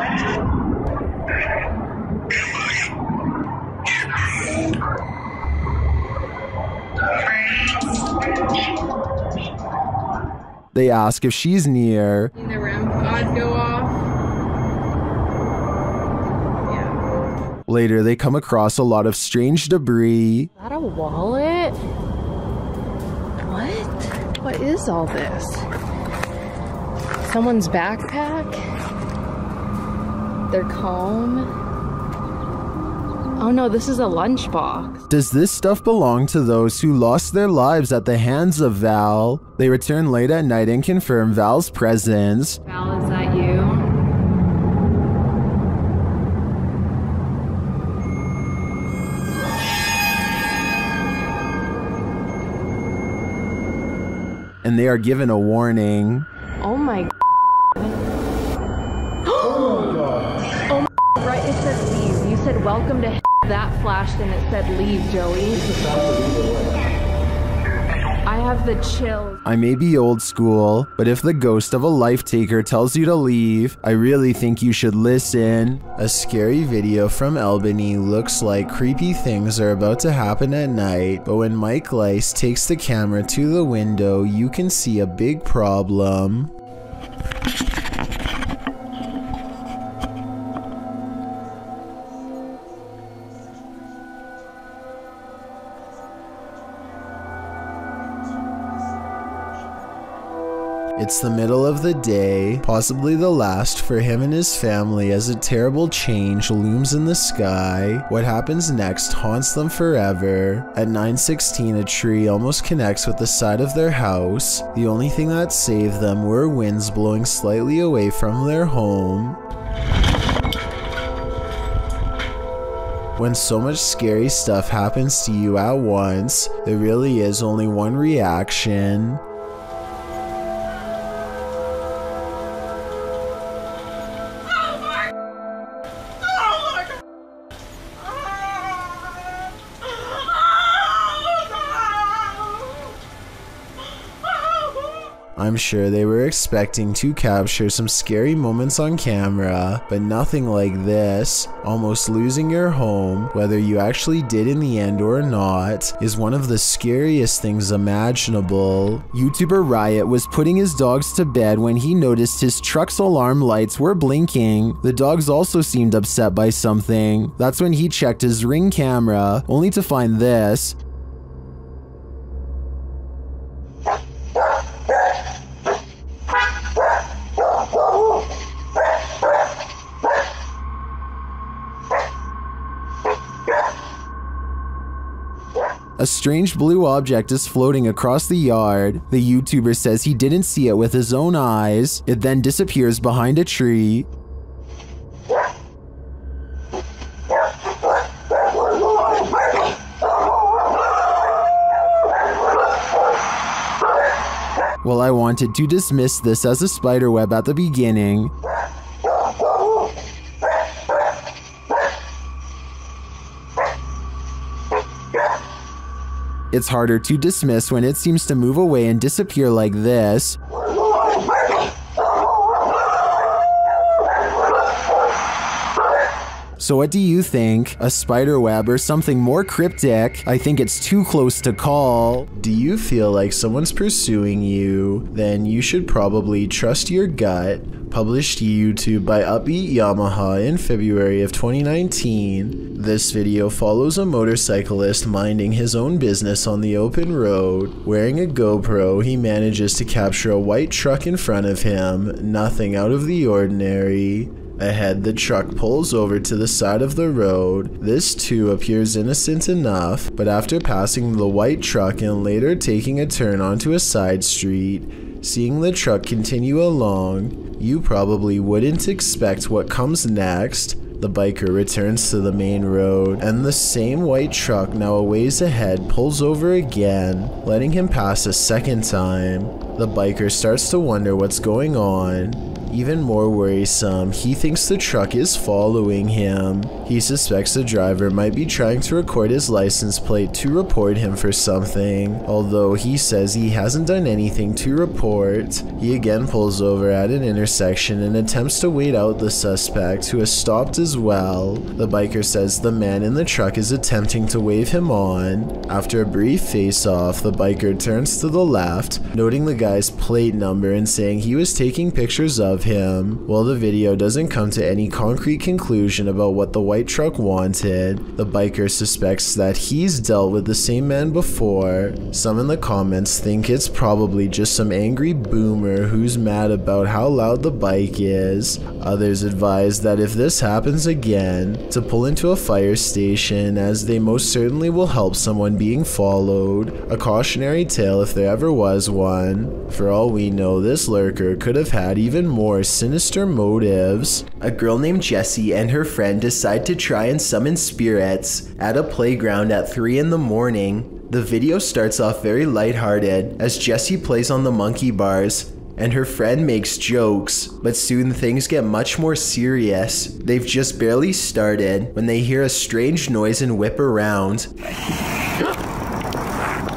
They ask if she's near. The REM pods go off. Later, they come across a lot of strange debris. Is that a wallet? What? What is all this? Someone's backpack? Their comb? Oh no, this is a lunchbox. Does this stuff belong to those who lost their lives at the hands of Val? They return late at night and confirm Val's presence. Val, is that you? And they are given a warning. Oh my Oh my right, it said leave. You said welcome to that flashed and it said leave, Joey. I have the chills. I may be old school, but if the ghost of a life taker tells you to leave, I really think you should listen. A scary video from Albany looks like creepy things are about to happen at night, but when Mike Lice takes the camera to the window, you can see a big problem. It's the middle of the day, possibly the last for him and his family, as a terrible change looms in the sky. What happens next haunts them forever. At 9:16, a tree almost connects with the side of their house. The only thing that saved them were winds blowing slightly away from their home. When so much scary stuff happens to you at once, there really is only one reaction. I'm sure they were expecting to capture some scary moments on camera, but nothing like this. Almost losing your home, whether you actually did in the end or not, is one of the scariest things imaginable. YouTuber Riot was putting his dogs to bed when he noticed his truck's alarm lights were blinking. The dogs also seemed upset by something. That's when he checked his Ring camera, only to find this. A strange blue object is floating across the yard. The YouTuber says he didn't see it with his own eyes. It then disappears behind a tree. Well, I wanted to dismiss this as a spiderweb at the beginning. It's harder to dismiss when it seems to move away and disappear like this. So what do you think? A spiderweb or something more cryptic? I think it's too close to call. Do you feel like someone's pursuing you? Then you should probably trust your gut. Published to YouTube by Upbeat Yamaha in February of 2019. This video follows a motorcyclist minding his own business on the open road. Wearing a GoPro, he manages to capture a white truck in front of him. Nothing out of the ordinary. Ahead, the truck pulls over to the side of the road. This too appears innocent enough, but after passing the white truck and later taking a turn onto a side street, seeing the truck continue along, you probably wouldn't expect what comes next. The biker returns to the main road, and the same white truck now a ways ahead pulls over again, letting him pass a second time. The biker starts to wonder what's going on. Even more worrisome, he thinks the truck is following him. He suspects the driver might be trying to record his license plate to report him for something. Although he says he hasn't done anything to report, he again pulls over at an intersection and attempts to wait out the suspect, who has stopped as well. The biker says the man in the truck is attempting to wave him on. After a brief face-off, the biker turns to the left, noting the guy's plate number and saying he was taking pictures of him. While the video doesn't come to any concrete conclusion about what the white truck wanted, the biker suspects that he's dealt with the same man before. Some in the comments think it's probably just some angry boomer who's mad about how loud the bike is. Others advise that if this happens again, to pull into a fire station, as they most certainly will help someone being followed. A cautionary tale if there ever was one. For all we know, this lurker could have had even more sinister motives. A girl named Jessie and her friend decide to try and summon spirits at a playground at 3 in the morning. The video starts off very lighthearted as Jessie plays on the monkey bars and her friend makes jokes, but soon things get much more serious. They've just barely started when they hear a strange noise and whip around.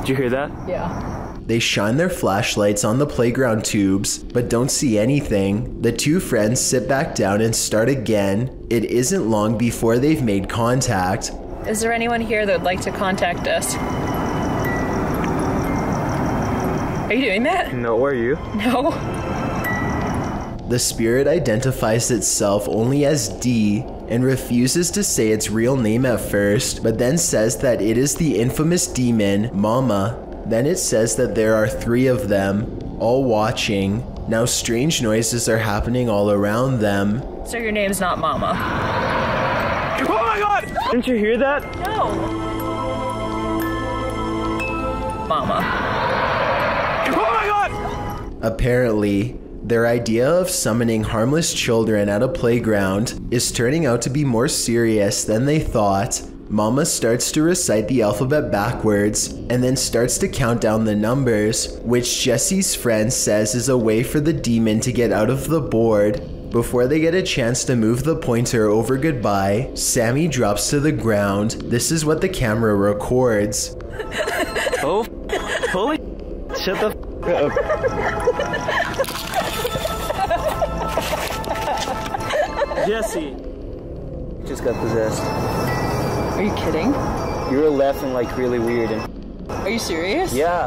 Did you hear that? Yeah. They shine their flashlights on the playground tubes, but don't see anything. The two friends sit back down and start again. It isn't long before they've made contact. Is there anyone here that would like to contact us? Are you doing that? No, are you? No. The spirit identifies itself only as D and refuses to say its real name at first, but then says that it is the infamous demon, Mama. Then it says that there are 3 of them, all watching. Now strange noises are happening all around them. So your name's not Mama? Oh my god! Didn't you hear that? No. Mama. Oh my god! Apparently, their idea of summoning harmless children at a playground is turning out to be more serious than they thought. Mama starts to recite the alphabet backwards and then starts to count down the numbers, which Jessie's friend says is a way for the demon to get out of the board. Before they get a chance to move the pointer over goodbye, Sammy drops to the ground. This is what the camera records. Oh, holy shut the up. Jesse just got possessed. Are you kidding? You were laughing like really weird and... Are you serious? Yeah.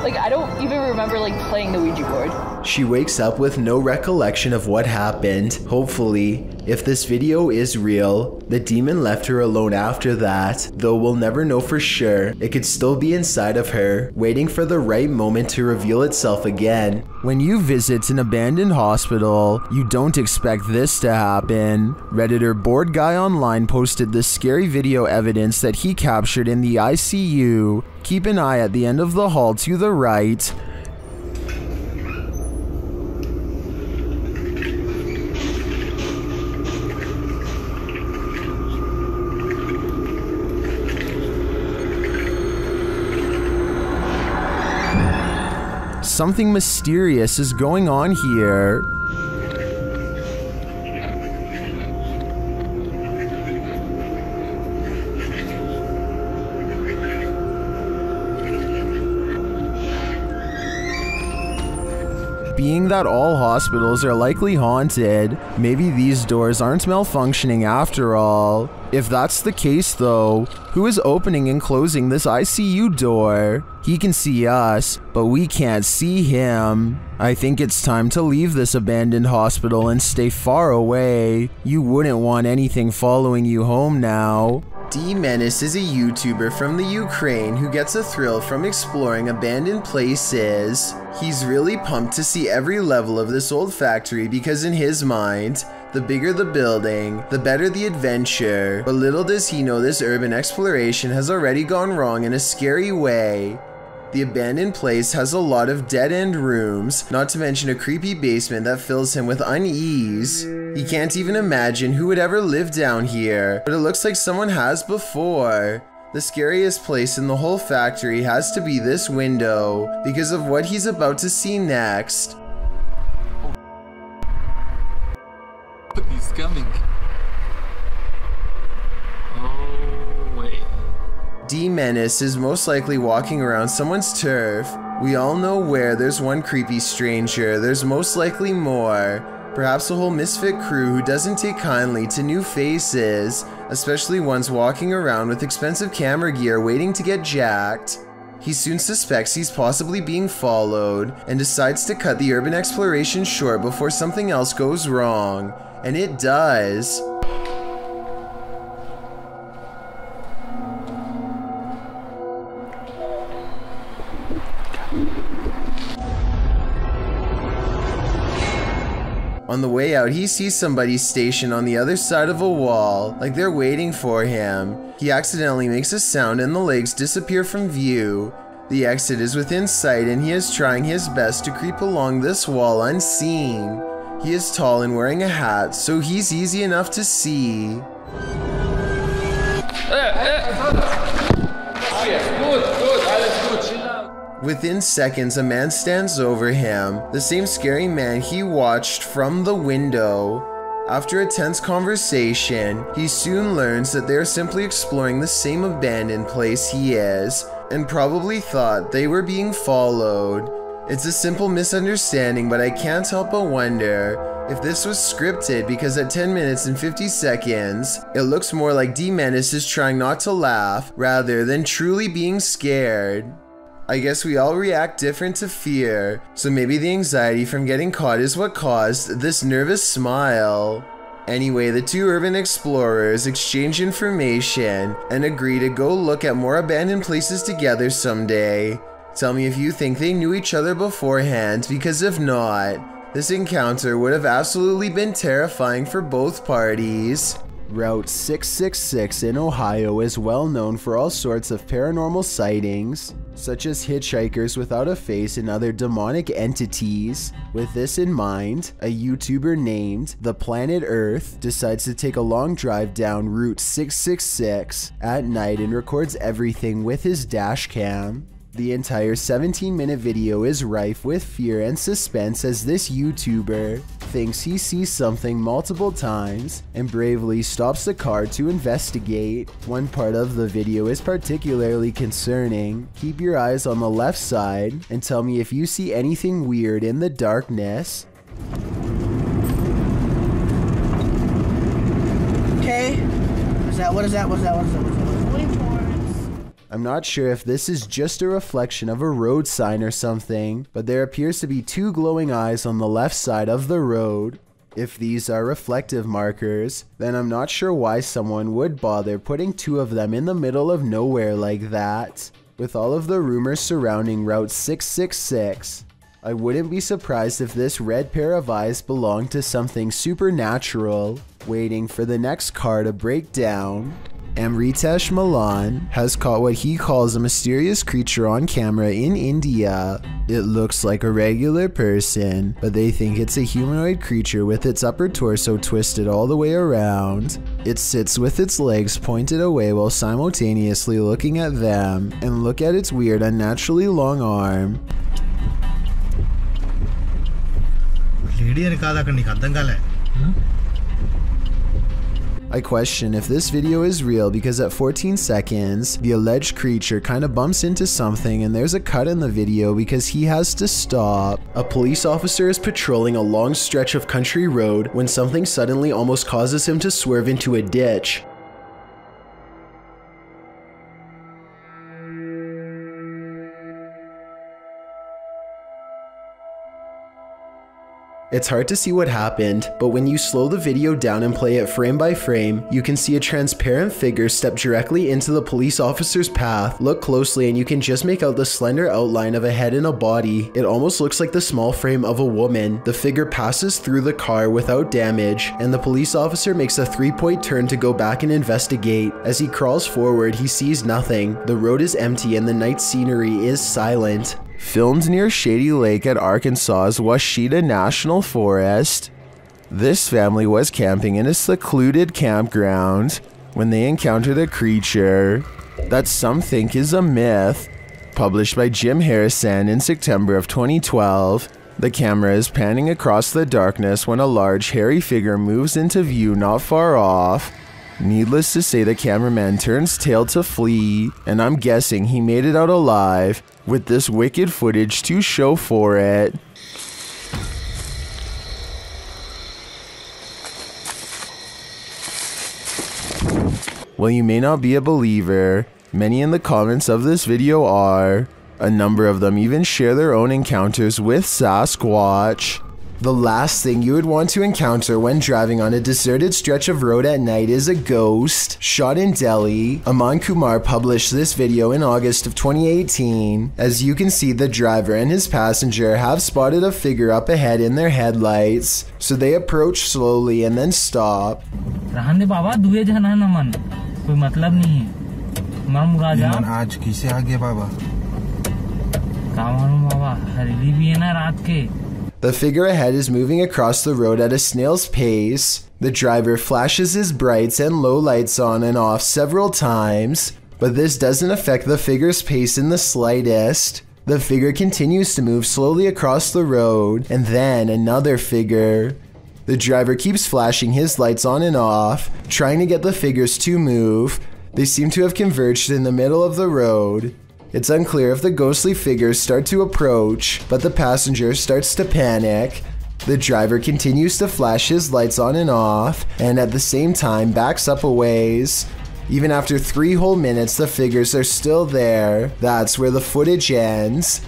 Like, I don't even remember, like, playing the Ouija board. She wakes up with no recollection of what happened. Hopefully, if this video is real, the demon left her alone after that, though we'll never know for sure. It could still be inside of her, waiting for the right moment to reveal itself again. When you visit an abandoned hospital, you don't expect this to happen. Redditor Bored Guy Online posted this scary video evidence that he captured in the ICU. Keep an eye at the end of the hall to the right. something mysterious is going on here. Being that all hospitals are likely haunted, maybe these doors aren't malfunctioning after all. If that's the case though, who is opening and closing this ICU door? He can see us, but we can't see him. I think it's time to leave this abandoned hospital and stay far away. You wouldn't want anything following you home now. D-Menace is a YouTuber from the Ukraine who gets a thrill from exploring abandoned places. He's really pumped to see every level of this old factory because in his mind, the bigger the building, the better the adventure. But little does he know this urban exploration has already gone wrong in a scary way. The abandoned place has a lot of dead-end rooms, not to mention a creepy basement that fills him with unease. He can't even imagine who would ever live down here, but it looks like someone has before. The scariest place in the whole factory has to be this window, because of what he's about to see next. He's coming. Oh, wait. D-Menace is most likely walking around someone's turf. We all know where there's one creepy stranger, there's most likely more. Perhaps a whole misfit crew who doesn't take kindly to new faces, especially ones walking around with expensive camera gear waiting to get jacked. He soon suspects he's possibly being followed and decides to cut the urban exploration short before something else goes wrong. And it does. On the way out, he sees somebody stationed on the other side of a wall, like they're waiting for him. He accidentally makes a sound and the legs disappear from view. The exit is within sight and he is trying his best to creep along this wall unseen. He is tall and wearing a hat, so he's easy enough to see. Within seconds, a man stands over him, the same scary man he watched from the window. After a tense conversation, he soon learns that they are simply exploring the same abandoned place he is, and probably thought they were being followed. It's a simple misunderstanding, but I can't help but wonder if this was scripted, because at 10 minutes and 50 seconds, it looks more like D-Menace is trying not to laugh rather than truly being scared. I guess we all react different to fear, so maybe the anxiety from getting caught is what caused this nervous smile. Anyway, the two urban explorers exchange information and agree to go look at more abandoned places together someday. Tell me if you think they knew each other beforehand, because if not, this encounter would have absolutely been terrifying for both parties. Route 666 in Ohio is well known for all sorts of paranormal sightings, such as hitchhikers without a face and other demonic entities. With this in mind, a YouTuber named The Planet Earth decides to take a long drive down Route 666 at night and records everything with his dash cam. The entire 17-minute video is rife with fear and suspense as this YouTuber thinks he sees something multiple times and bravely stops the car to investigate. One part of the video is particularly concerning. Keep your eyes on the left side and tell me if you see anything weird in the darkness. Okay. What is that? I'm not sure if this is just a reflection of a road sign or something, but there appears to be two glowing eyes on the left side of the road. If these are reflective markers, then I'm not sure why someone would bother putting two of them in the middle of nowhere like that. With all of the rumors surrounding Route 666, I wouldn't be surprised if this red pair of eyes belonged to something supernatural, waiting for the next car to break down. Amritesh Malan has caught what he calls a mysterious creature on camera in India. It looks like a regular person, but they think it's a humanoid creature with its upper torso twisted all the way around. It sits with its legs pointed away while simultaneously looking at them, and look at its weird unnaturally long arm. I question if this video is real because at 14 seconds, the alleged creature kind of bumps into something and there's a cut in the video because he has to stop. A police officer is patrolling a long stretch of country road when something suddenly almost causes him to swerve into a ditch. It's hard to see what happened, but when you slow the video down and play it frame by frame, you can see a transparent figure step directly into the police officer's path. Look closely and you can just make out the slender outline of a head and a body. It almost looks like the small frame of a woman. The figure passes through the car without damage, and the police officer makes a 3-point turn to go back and investigate. As he crawls forward, he sees nothing. The road is empty and the night scenery is silent. Filmed near Shady Lake at Arkansas's Washita National Forest, this family was camping in a secluded campground when they encountered a creature that some think is a myth. Published by Jim Harrison in September of 2012, the camera is panning across the darkness when a large hairy figure moves into view not far off. Needless to say, the cameraman turns tail to flee, and I'm guessing he made it out alive with this wicked footage to show for it. While you may not be a believer, many in the comments of this video are. A number of them even share their own encounters with Sasquatch. The last thing you would want to encounter when driving on a deserted stretch of road at night is a ghost. Shot in Delhi, Aman Kumar published this video in August of 2018. As you can see, the driver and his passenger have spotted a figure up ahead in their headlights, so they approach slowly and then stop. The figure ahead is moving across the road at a snail's pace. The driver flashes his brights and low lights on and off several times, but this doesn't affect the figure's pace in the slightest. The figure continues to move slowly across the road, and then another figure. The driver keeps flashing his lights on and off, trying to get the figures to move. They seem to have converged in the middle of the road. It's unclear if the ghostly figures start to approach, but the passenger starts to panic. The driver continues to flash his lights on and off, and at the same time backs up a ways. Even after 3 whole minutes, the figures are still there. That's where the footage ends.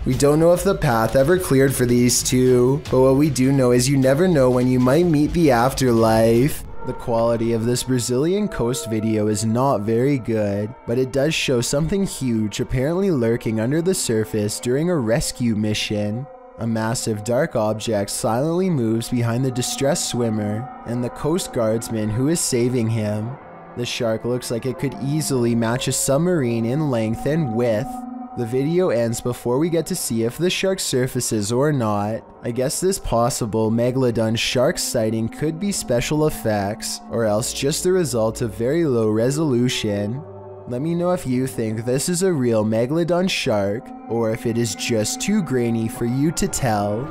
We don't know if the path ever cleared for these two, but what we do know is you never know when you might meet the afterlife. The quality of this Brazilian coast video is not very good, but it does show something huge apparently lurking under the surface during a rescue mission. A massive dark object silently moves behind the distressed swimmer and the coast guardsman who is saving him. The shark looks like it could easily match a submarine in length and width. The video ends before we get to see if the shark surfaces or not. I guess this possible megalodon shark sighting could be special effects, or else just the result of very low resolution. Let me know if you think this is a real megalodon shark, or if it is just too grainy for you to tell.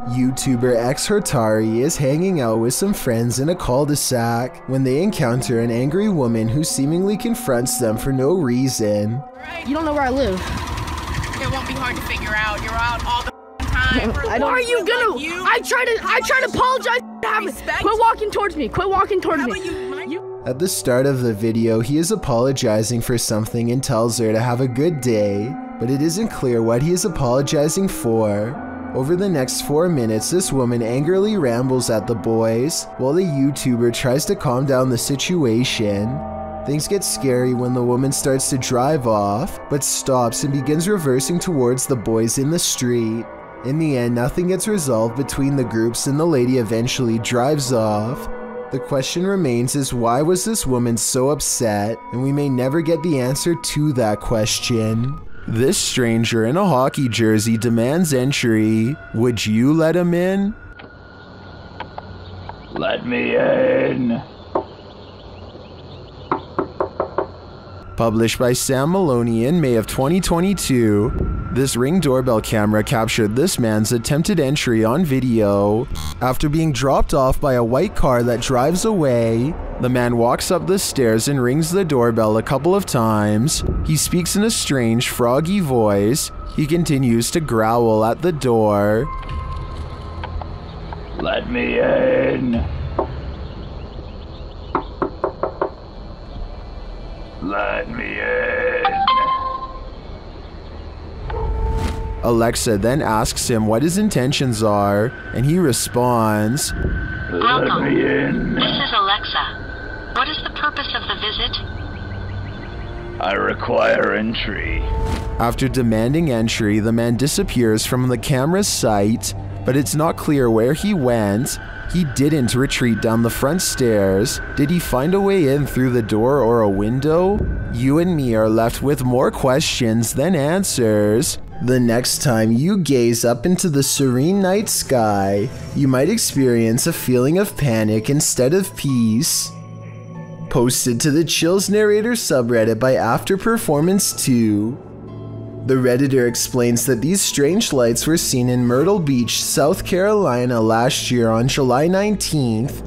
YouTuber X Hortari is hanging out with some friends in a cul-de-sac when they encounter an angry woman who seemingly confronts them for no reason. You don't know where I live. It won't be hard to figure out. You're out all the time. Why are you gonna? Like I try to apologize. Quit walking towards me. Quit walking towards me. At the start of the video, he is apologizing for something and tells her to have a good day, but it isn't clear what he is apologizing for. Over the next 4 minutes, this woman angrily rambles at the boys, while the YouTuber tries to calm down the situation. Things get scary when the woman starts to drive off, but stops and begins reversing towards the boys in the street. In the end, nothing gets resolved between the groups and the lady eventually drives off. The question remains is why was this woman so upset, and we may never get the answer to that question. This stranger in a hockey jersey demands entry. Would you let him in? Let me in. Published by Sam Maloney in May of 2022, this Ring doorbell camera captured this man's attempted entry on video. After being dropped off by a white car that drives away, the man walks up the stairs and rings the doorbell a couple of times. He speaks in a strange, froggy voice. He continues to growl at the door. Let me in. Let me in. Alexa then asks him what his intentions are, and he responds, Let me in. This is Alexa. What is the purpose of the visit? I require entry. After demanding entry, the man disappears from the camera's sight, but it's not clear where he went. He didn't retreat down the front stairs. Did he find a way in through the door or a window? You and me are left with more questions than answers. The next time you gaze up into the serene night sky, you might experience a feeling of panic instead of peace. Posted to the Chills Narrator subreddit by After Performance 2. The Redditor explains that these strange lights were seen in Myrtle Beach, South Carolina last year on July 19th.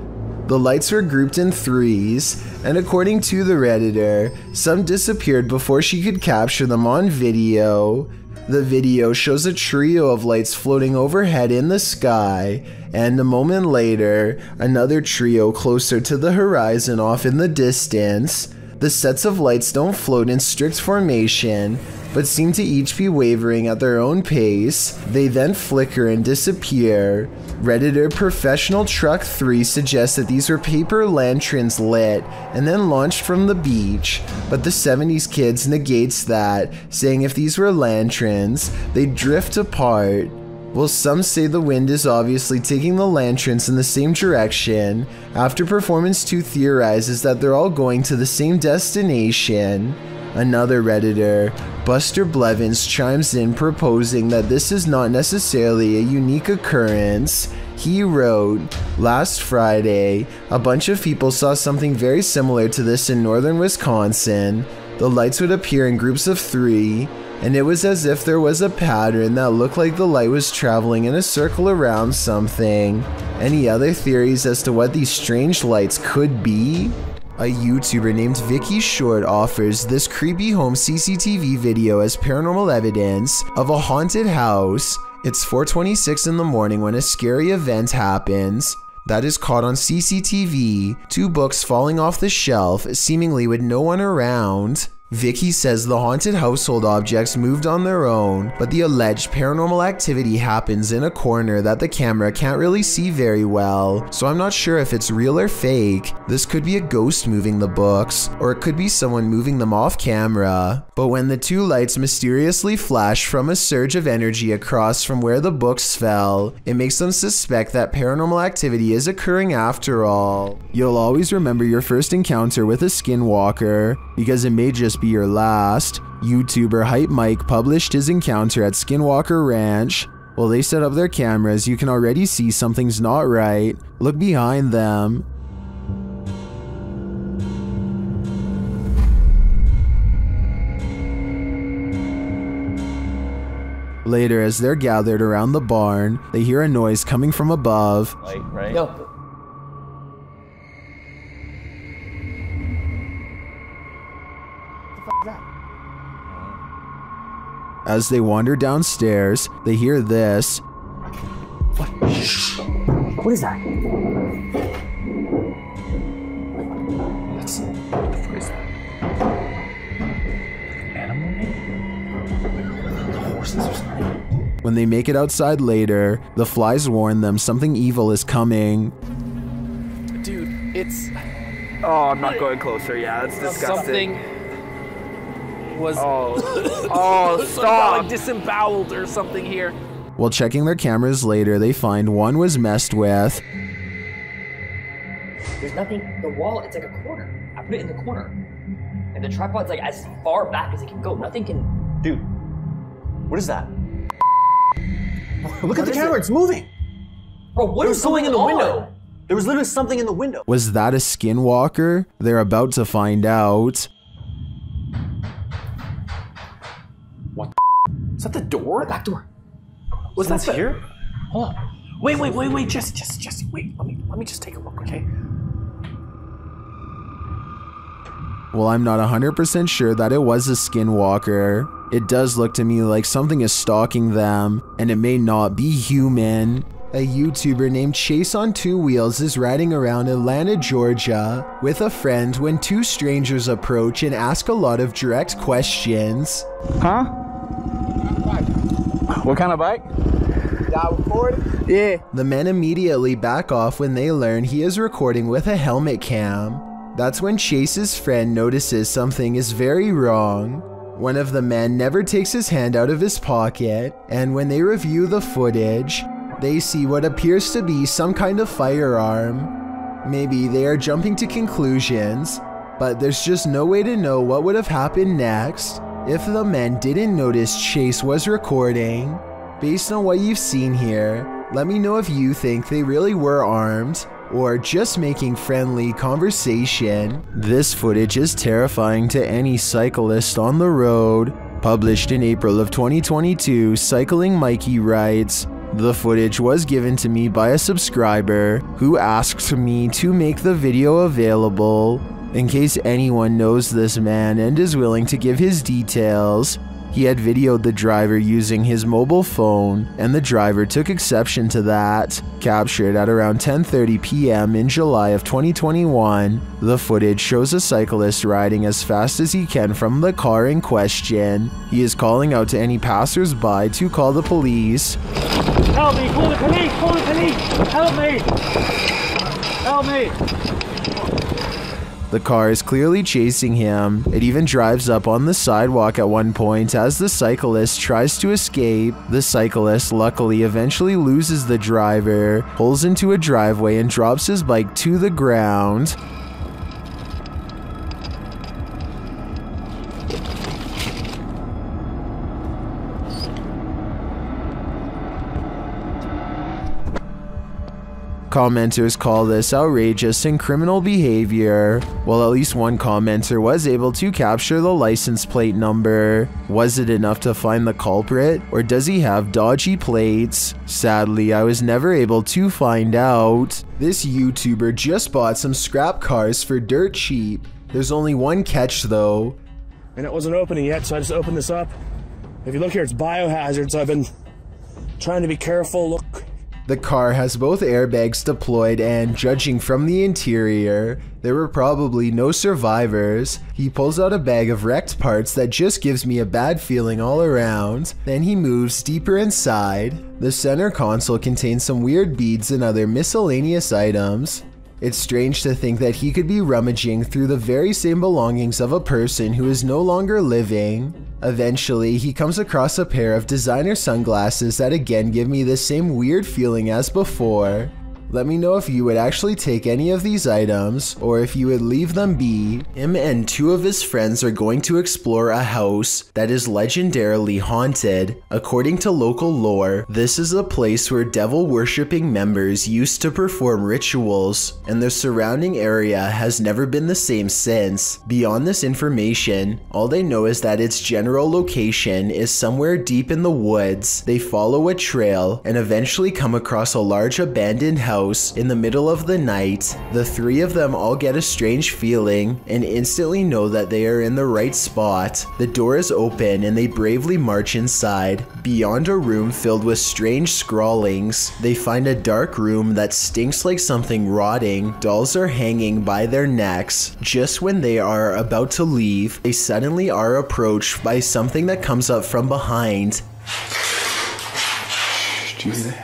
The lights were grouped in threes, and according to the Redditor, some disappeared before she could capture them on video. The video shows a trio of lights floating overhead in the sky, and a moment later, another trio closer to the horizon off in the distance. The sets of lights don't float in strict formation, but seem to each be wavering at their own pace. They then flicker and disappear. Redditor Professional Truck 3 suggests that these were paper lanterns lit and then launched from the beach, but the 70s Kids negates that, saying if these were lanterns, they'd drift apart. Well, some say the wind is obviously taking the lanterns in the same direction. After Performance 2 theorizes that they're all going to the same destination. Another Redditor, Buster Blevins, chimes in proposing that this is not necessarily a unique occurrence. He wrote, "Last Friday, a bunch of people saw something very similar to this in northern Wisconsin. The lights would appear in groups of 3, and it was as if there was a pattern that looked like the light was traveling in a circle around something." Any other theories as to what these strange lights could be? A YouTuber named Vicky Short offers this creepy home CCTV video as paranormal evidence of a haunted house. It's 4:26 in the morning when a scary event happens that is caught on CCTV, 2 books falling off the shelf, seemingly with no one around. Vicky says the haunted household objects moved on their own, but the alleged paranormal activity happens in a corner that the camera can't really see very well, so I'm not sure if it's real or fake. This could be a ghost moving the books, or it could be someone moving them off camera. But when the 2 lights mysteriously flash from a surge of energy across from where the books fell, it makes them suspect that paranormal activity is occurring after all. You'll always remember your first encounter with a skinwalker, because it may just be your last. YouTuber Hype Mike published his encounter at Skinwalker Ranch. While they set up their cameras, you can already see something's not right. Look behind them. Later, as they're gathered around the barn, they hear a noise coming from above. Light, right? Yo. As they wander downstairs, they hear this. What? What is that? What is that? Animal? The horses or something? When they make it outside later, the flies warn them something evil is coming. Dude, it's... Oh, I'm not going closer. Yeah, that's disgusting. Something was... Oh, stop! Like disemboweled or something here. While checking their cameras later, they find one was messed with. There's nothing. The wall, it's like a corner. I put it in the corner. And the tripod's like as far back as it can go. Nothing can... Dude, what is that? Look at the camera, it's moving! Bro, what is going in the window? There was literally something in the window. Was that a skinwalker? They're about to find out. that the door? The back door. Was that here? Hold on. Wait, just wait. Let me just take a look, okay? Well, I'm not 100% sure that it was a skinwalker. It does look to me like something is stalking them, and it may not be human. A YouTuber named Chase on Two Wheels is riding around Atlanta, Georgia with a friend when two strangers approach and ask a lot of direct questions. Huh? What kind of bike? Y'all recording? Yeah. The men immediately back off when they learn he is recording with a helmet cam. That's when Chase's friend notices something is very wrong. One of the men never takes his hand out of his pocket, and when they review the footage, they see what appears to be some kind of firearm. Maybe they are jumping to conclusions, but there's just no way to know what would have happened next if the men didn't notice Chase was recording. Based on what you've seen here, let me know if you think they really were armed or just making friendly conversation. This footage is terrifying to any cyclist on the road. Published in April of 2022, Cycling Mikey writes, "The footage was given to me by a subscriber who asked me to make the video available. In case anyone knows this man and is willing to give his details." He had videoed the driver using his mobile phone, and the driver took exception to that. Captured at around 10:30 p.m. in July of 2021, the footage shows a cyclist riding as fast as he can from the car in question. He is calling out to any passers-by to call the police. Help me! Call the police! Call the police! Help me! Help me! The car is clearly chasing him. It even drives up on the sidewalk at one point as the cyclist tries to escape. The cyclist luckily eventually loses the driver, pulls into a driveway and drops his bike to the ground. Commenters call this outrageous and criminal behavior. Well, at least one commenter was able to capture the license plate number. Was it enough to find the culprit, or does he have dodgy plates? Sadly, I was never able to find out. This YouTuber just bought some scrap cars for dirt cheap. There's only one catch though. And it wasn't opening yet, so I just opened this up. If you look here, it's biohazard, so I've been trying to be careful. Look. The car has both airbags deployed, and judging from the interior, there were probably no survivors. He pulls out a bag of wrecked parts that just gives me a bad feeling all around. Then he moves deeper inside. The center console contains some weird beads and other miscellaneous items. It's strange to think that he could be rummaging through the very same belongings of a person who is no longer living. Eventually, he comes across a pair of designer sunglasses that again give me the same weird feeling as before. Let me know if you would actually take any of these items, or if you would leave them be. Him and two of his friends are going to explore a house that is legendarily haunted. According to local lore, this is a place where devil-worshipping members used to perform rituals, and the surrounding area has never been the same since. Beyond this information, all they know is that its general location is somewhere deep in the woods. They follow a trail and eventually come across a large abandoned house in the middle of the night. The three of them all get a strange feeling and instantly know that they are in the right spot. The door is open and they bravely march inside. Beyond a room filled with strange scrawlings, they find a dark room that stinks like something rotting. Dolls are hanging by their necks. Just when they are about to leave, they suddenly are approached by something that comes up from behind. Did you hear that?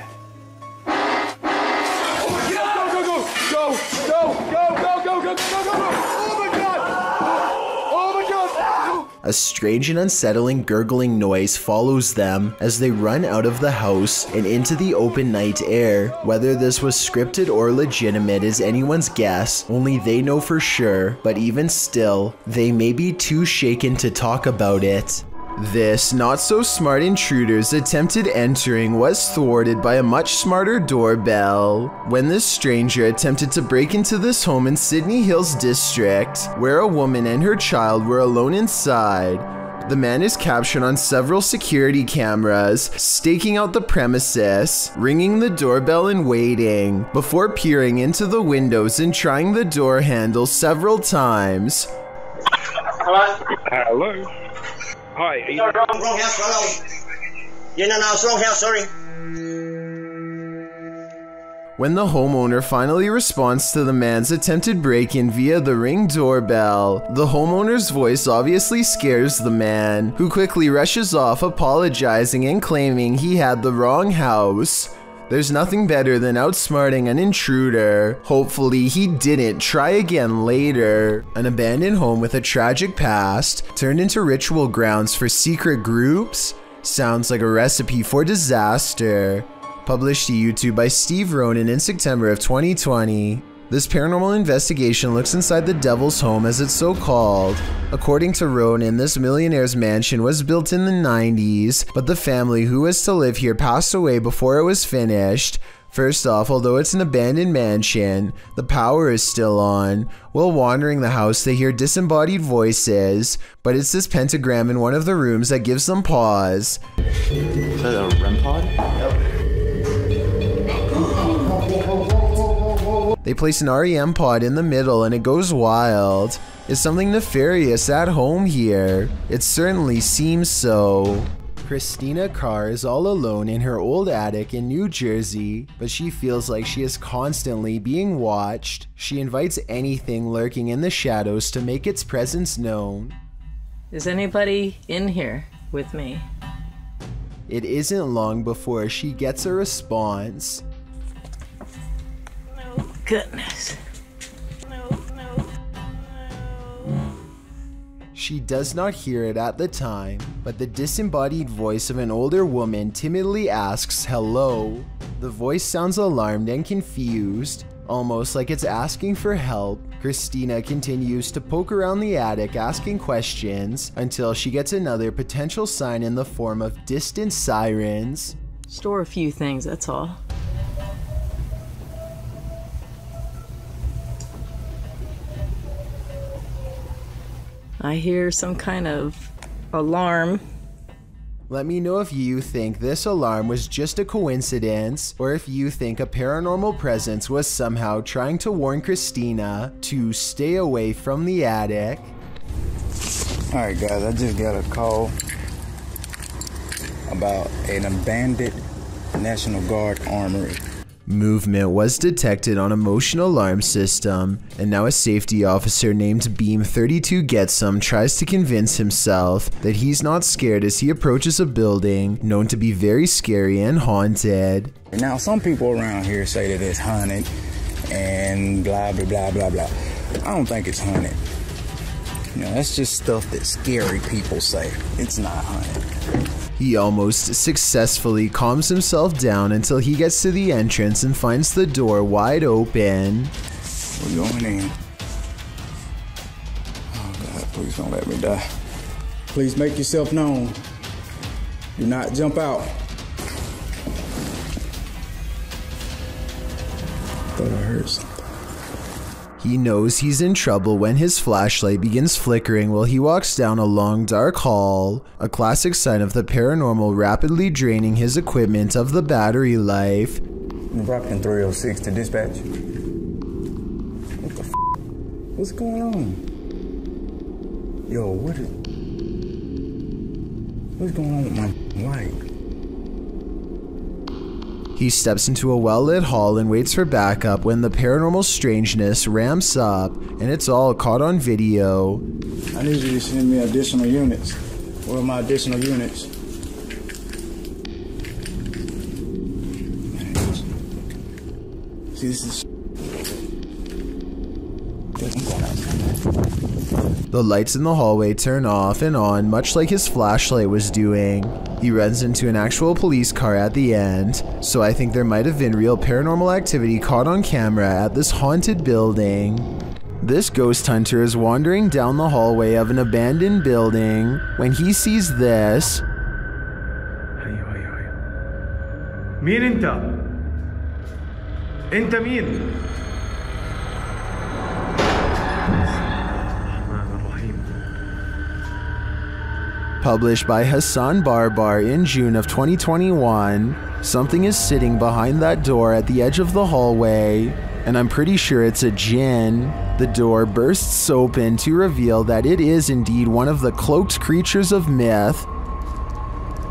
A strange and unsettling gurgling noise follows them as they run out of the house and into the open night air. Whether this was scripted or legitimate is anyone's guess, only they know for sure, but even still, they may be too shaken to talk about it. This not-so-smart intruder's attempted entering was thwarted by a much smarter doorbell. When this stranger attempted to break into this home in Sydney Hills District, where a woman and her child were alone inside, The man is captured on several security cameras, staking out the premises, ringing the doorbell and waiting, before peering into the windows and trying the door handle several times. Hello. Hi. Are you wrong house. Yeah, no, it's wrong house. Sorry. When the homeowner finally responds to the man's attempted break-in via the Ring doorbell, the homeowner's voice obviously scares the man, who quickly rushes off apologizing and claiming he had the wrong house. There's nothing better than outsmarting an intruder. Hopefully he didn't try again later. An abandoned home with a tragic past turned into ritual grounds for secret groups? Sounds like a recipe for disaster. Published to YouTube by Steve Ronan in September of 2020. This paranormal investigation looks inside the Devil's Home, as it's so called. According to Ronan, this millionaire's mansion was built in the 90s, but the family who was to live here passed away before it was finished. First off, although it's an abandoned mansion, the power is still on. While wandering the house, they hear disembodied voices, but it's this pentagram in one of the rooms that gives them pause. Is that a REM pod? They place an REM pod in the middle and it goes wild. Is something nefarious at home here? It certainly seems so. Christina Carr is all alone in her old attic in New Jersey, but she feels like she is constantly being watched. She invites anything lurking in the shadows to make its presence known. Is anybody in here with me? It isn't long before she gets a response. Goodness. She does not hear it at the time, but the disembodied voice of an older woman timidly asks hello. The voice sounds alarmed and confused, almost like it's asking for help. Christina continues to poke around the attic asking questions until she gets another potential sign in the form of distant sirens. Store a few things, that's all. I hear some kind of alarm. Let me know if you think this alarm was just a coincidence, or if you think a paranormal presence was somehow trying to warn Christina to stay away from the attic. Alright guys, I just got a call about an abandoned National Guard armory. Movement was detected on a motion alarm system, and now a safety officer named Beam 32 Getsum tries to convince himself that he's not scared as he approaches a building known to be very scary and haunted. Now some people around here say that it's haunted and blah blah blah blah blah. I don't think it's haunted. You know, that's just stuff that scary people say. It's not haunted. He almost successfully calms himself down until he gets to the entrance and finds the door wide open. We're going in. Oh God, please don't let me die. Please make yourself known. Do not jump out. Thought I heard something. He knows he's in trouble when his flashlight begins flickering while he walks down a long dark hall, a classic sign of the paranormal rapidly draining his equipment of the battery life. Embark 306 to dispatch. What the f***? What's going on? Yo, what's going on with my light? He steps into a well-lit hall and waits for backup when the paranormal strangeness ramps up, and it's all caught on video. I need you to send me additional units. Where are my additional units? See, this is The lights in the hallway turn off and on, much like his flashlight was doing. He runs into an actual police car at the end, so I think there might have been real paranormal activity caught on camera at this haunted building. This ghost hunter is wandering down the hallway of an abandoned building when he sees this. مين انت؟ انت مين؟ published by Hassan Barbar in June of 2021. Something is sitting behind that door at the edge of the hallway, and I'm pretty sure it's a jinn. The door bursts open to reveal that it is indeed one of the cloaked creatures of myth.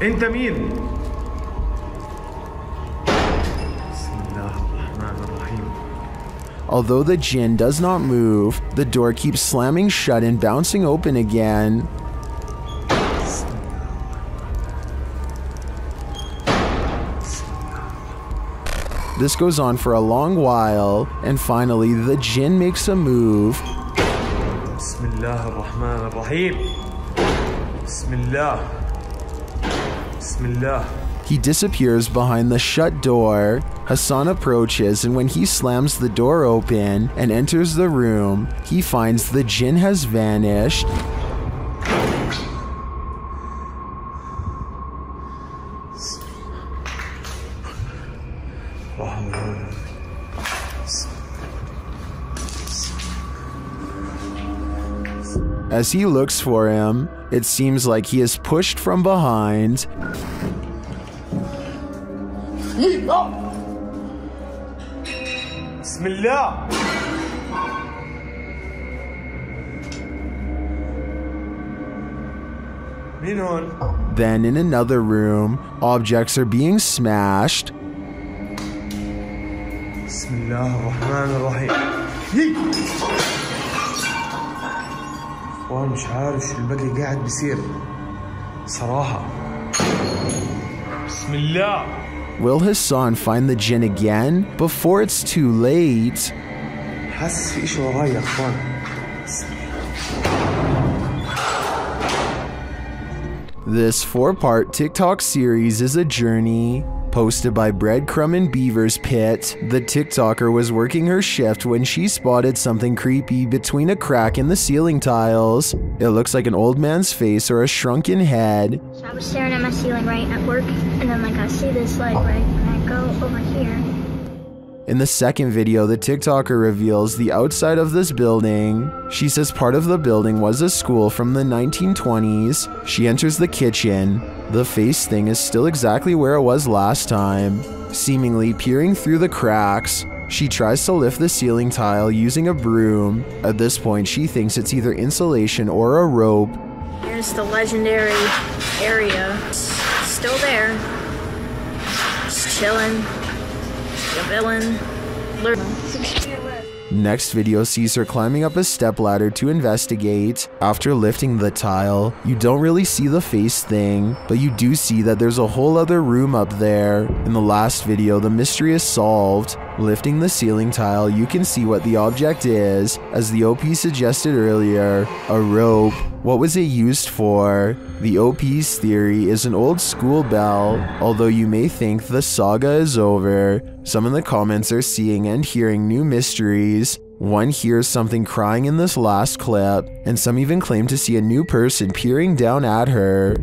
انت مين؟ Although the jinn does not move, the door keeps slamming shut and bouncing open again. This goes on for a long while, and finally the jinn makes a move. Bismillah ar-Rahman ar-Rahim. Bismillah. Bismillah. He disappears behind the shut door. Hassan approaches, and when he slams the door open and enters the room, he finds the jinn has vanished. As he looks for him, it seems like he is pushed from behind. Bismillah. Then in another room, objects are being smashed. Bismillah ar-Rahman ar-Rahim. مش عارف شو الباقي قاعد بيصير صراحة. بسم الله. Will Hassan find the jinn again before it's too late? حاسس في شيء وراي يا اخوان. This 4-part TikTok series is a journey. Posted by Breadcrumb and Beaver's Pit, the TikToker was working her shift when she spotted something creepy between a crack in the ceiling tiles. It looks like an old man's face or a shrunken head. So I was staring at my ceiling right at work, and then I see this light right, and I go over here. In the second video, the TikToker reveals the outside of this building. She says part of the building was a school from the 1920s. She enters the kitchen. The face thing is still exactly where it was last time, seemingly peering through the cracks. She tries to lift the ceiling tile using a broom. At this point, she thinks it's either insulation or a rope. Here's the legendary area. It's still there. Just chilling. The villain. Next video sees her climbing up a stepladder to investigate. After lifting the tile, you don't really see the face thing, but you do see that there's a whole other room up there. In the last video, the mystery is solved. Lifting the ceiling tile, you can see what the object is. As the OP suggested earlier, a rope. What was it used for? The OP's theory is an old school bell, although you may think the saga is over. Some in the comments are seeing and hearing new mysteries. One hears something crying in this last clip, and some even claim to see a new person peering down at her.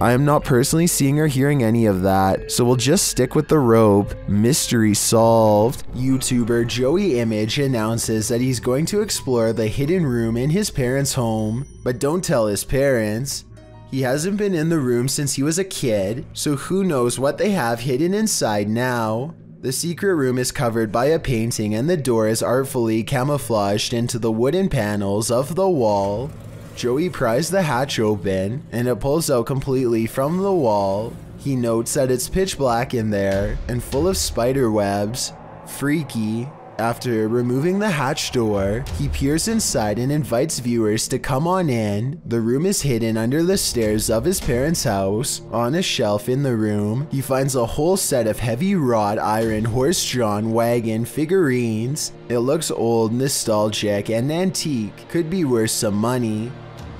I am not personally seeing or hearing any of that, so we'll just stick with the rope. Mystery solved. YouTuber Joey Image announces that he's going to explore the hidden room in his parents' home, but don't tell his parents. He hasn't been in the room since he was a kid, so who knows what they have hidden inside now. The secret room is covered by a painting and the door is artfully camouflaged into the wooden panels of the wall. Joey pries the hatch open, and it pulls out completely from the wall. He notes that it's pitch black in there, and full of spider webs. Freaky. After removing the hatch door, he peers inside and invites viewers to come on in. The room is hidden under the stairs of his parents' house. On a shelf in the room, he finds a whole set of heavy wrought iron horse-drawn wagon figurines. It looks old, nostalgic, and antique. Could be worth some money.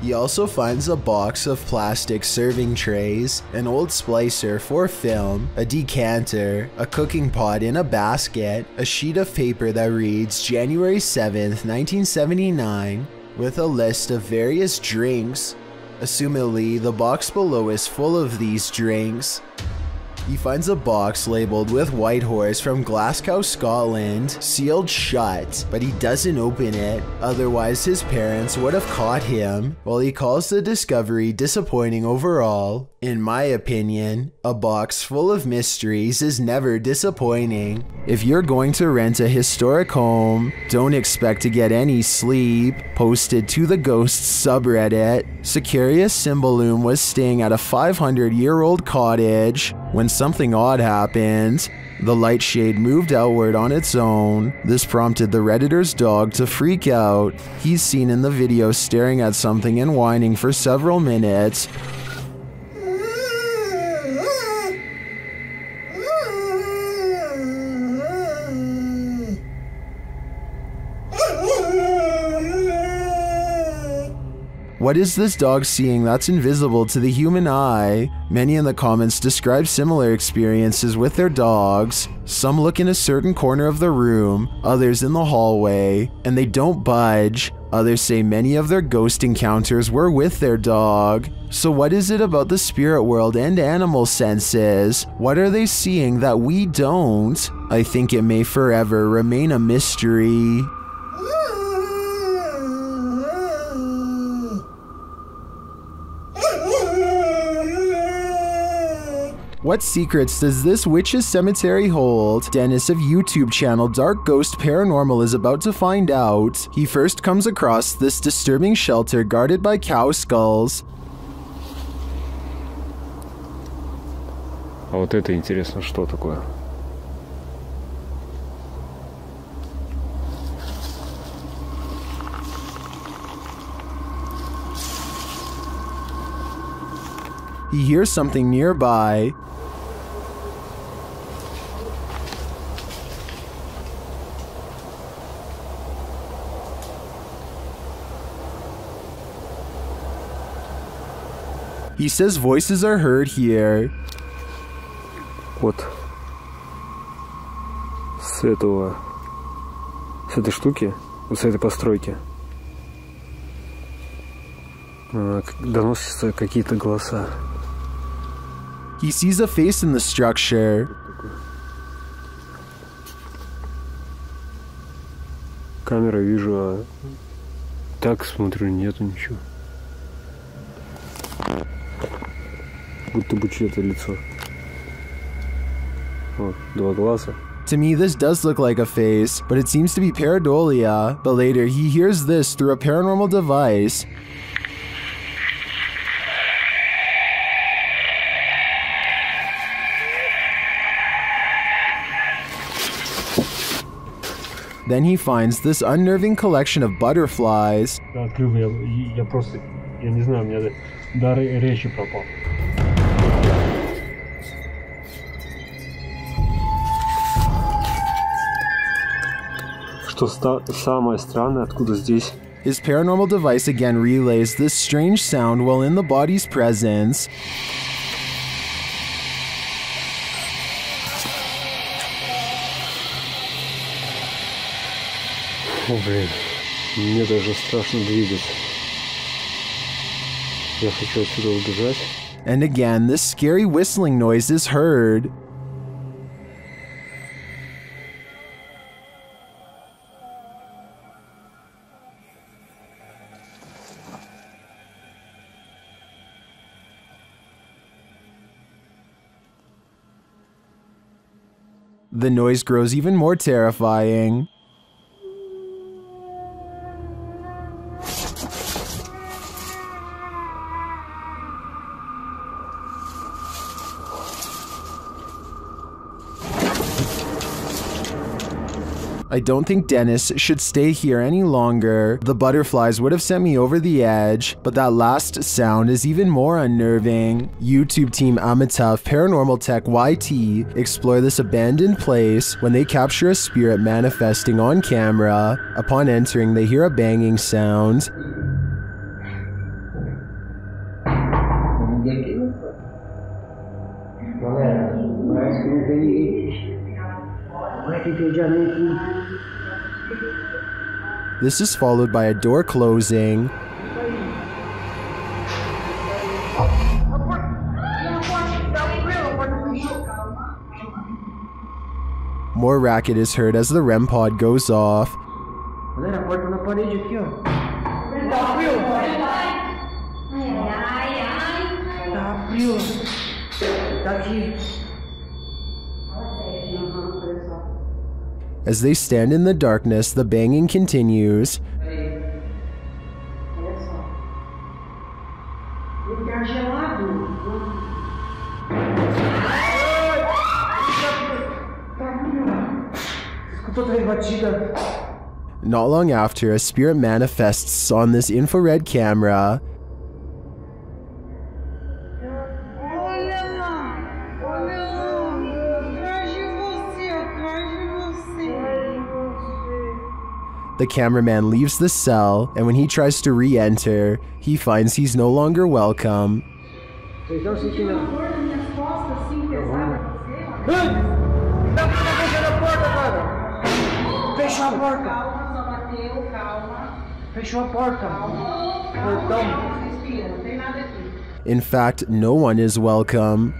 He also finds a box of plastic serving trays, an old splicer for film, a decanter, a cooking pot in a basket, a sheet of paper that reads January 7th, 1979, with a list of various drinks. Assumedly, the box below is full of these drinks. He finds a box labeled with White Horse from Glasgow, Scotland, sealed shut, but he doesn't open it, otherwise his parents would have caught him. While he calls the discovery disappointing overall, in my opinion, a box full of mysteries is never disappointing. If you're going to rent a historic home, don't expect to get any sleep. Posted to the Ghosts subreddit, Securius Cymbalum was staying at a 500-year-old cottage when something odd happened. The light shade moved outward on its own. This prompted the Redditor's dog to freak out. He's seen in the video staring at something and whining for several minutes. What is this dog seeing that's invisible to the human eye? Many in the comments describe similar experiences with their dogs. Some look in a certain corner of the room, others in the hallway, and they don't budge. Others say many of their ghost encounters were with their dog. So what is it about the spirit world and animal senses? What are they seeing that we don't? I think it may forever remain a mystery. What secrets does this witch's cemetery hold? Dennis of YouTube channel Dark Ghost Paranormal is about to find out. He first comes across this disturbing shelter guarded by cow skulls. А вот это интересно, что такое? He hears something nearby. He says voices are heard here. Вот с этой штуки, вот с этой постройки доносятся какие-то голоса. He sees a face in the structure. Камера вижу, а так смотрю, нету ничего. Будто бы чье-то лицо. Вот, два глаза. To me, this does look like a face, but it seems to be pareidolia. But later, he hears this through a paranormal device. Then he finds this unnerving collection of butterflies. Открыл я просто, я не знаю, у меня дар речи пропал. Что самое странное, откуда здесь? His paranormal device again relays this strange sound while in the body's presence. О, блин, мне даже страшно двигаться. Я хочу отсюда убежать. And again, this scary whistling noise is heard. The noise grows even more terrifying. I don't think Dennis should stay here any longer. The butterflies would have sent me over the edge, but that last sound is even more unnerving. YouTube team Amitav Paranormal Tech YT explore this abandoned place when they capture a spirit manifesting on camera. Upon entering, they hear a banging sound. This is followed by a door closing. More racket is heard as the REM pod goes off. Galera, a porta na parede aqui, ó. Tá frio. Tá frio. Tá aqui. As they stand in the darkness, the banging continues. Lugar gelado. Escutou três batidas. Not long after, a spirit manifests on this infrared camera. The cameraman leaves the cell, and when he tries to re-enter, he finds he's no longer welcome. Vocês estão sentindo? Fechou a porta. Calma, só bateu, calma. Fechou a porta. Portão. Respira, não tem nada aqui. In fact, no one is welcome.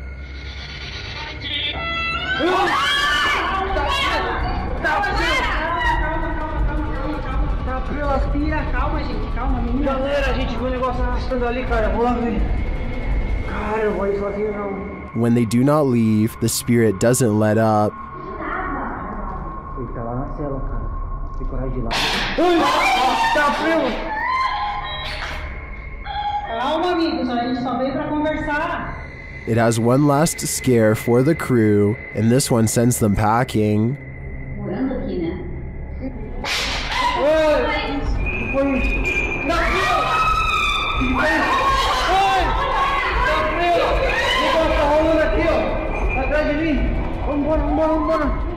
Calma, gente, calma, menina. Galera, a gente viu o negócio arrastando ali, cara. Vou lá ver. Cara, eu vou ir sozinho, não. When they do not leave, the spirit doesn't let up. Ele tá lá na cela, cara. Tem coragem de ir lá. Tá frio! Calma, amigos. A gente só veio pra conversar. It has one last scare for the crew, and this one sends them packing. Morando aqui, né? Oi! O que foi isso? Tá frio! Oi! Tá frio! O negócio tá rolando aqui, ó. Atrás de mim. Vambora, vambora, vambora.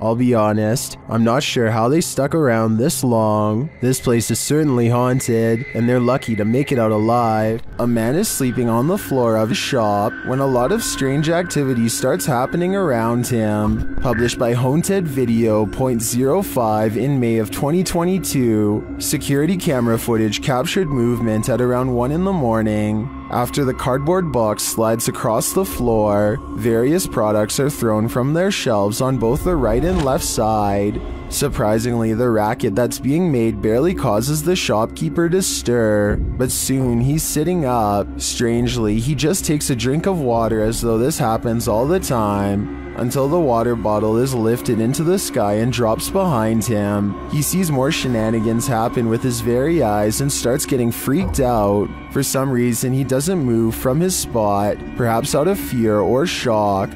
I'll be honest, I'm not sure how they stuck around this long. This place is certainly haunted, and they're lucky to make it out alive. A man is sleeping on the floor of a shop when a lot of strange activity starts happening around him. Published by Haunted Video .05 in May of 2022, security camera footage captured movement at around 1 in the morning. After the cardboard box slides across the floor, various products are thrown from their shelves on both the right and left side. Surprisingly, the racket that's being made barely causes the shopkeeper to stir, but soon he's sitting up. Strangely, he just takes a drink of water as though this happens all the time, until the water bottle is lifted into the sky and drops behind him. He sees more shenanigans happen with his very eyes and starts getting freaked out. For some reason, he doesn't move from his spot, perhaps out of fear or shock.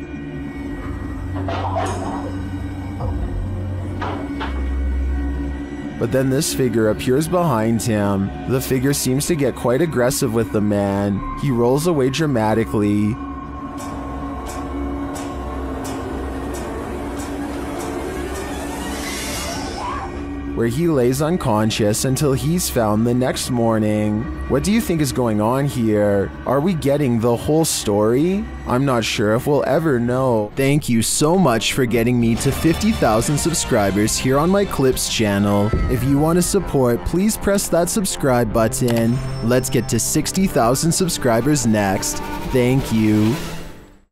But then this figure appears behind him. The figure seems to get quite aggressive with the man. He rolls away dramatically. Where he lays unconscious until he's found the next morning. What do you think is going on here? Are we getting the whole story? I'm not sure if we'll ever know. Thank you so much for getting me to 50,000 subscribers here on my Clips channel. If you want to support, please press that subscribe button. Let's get to 60,000 subscribers next. Thank you.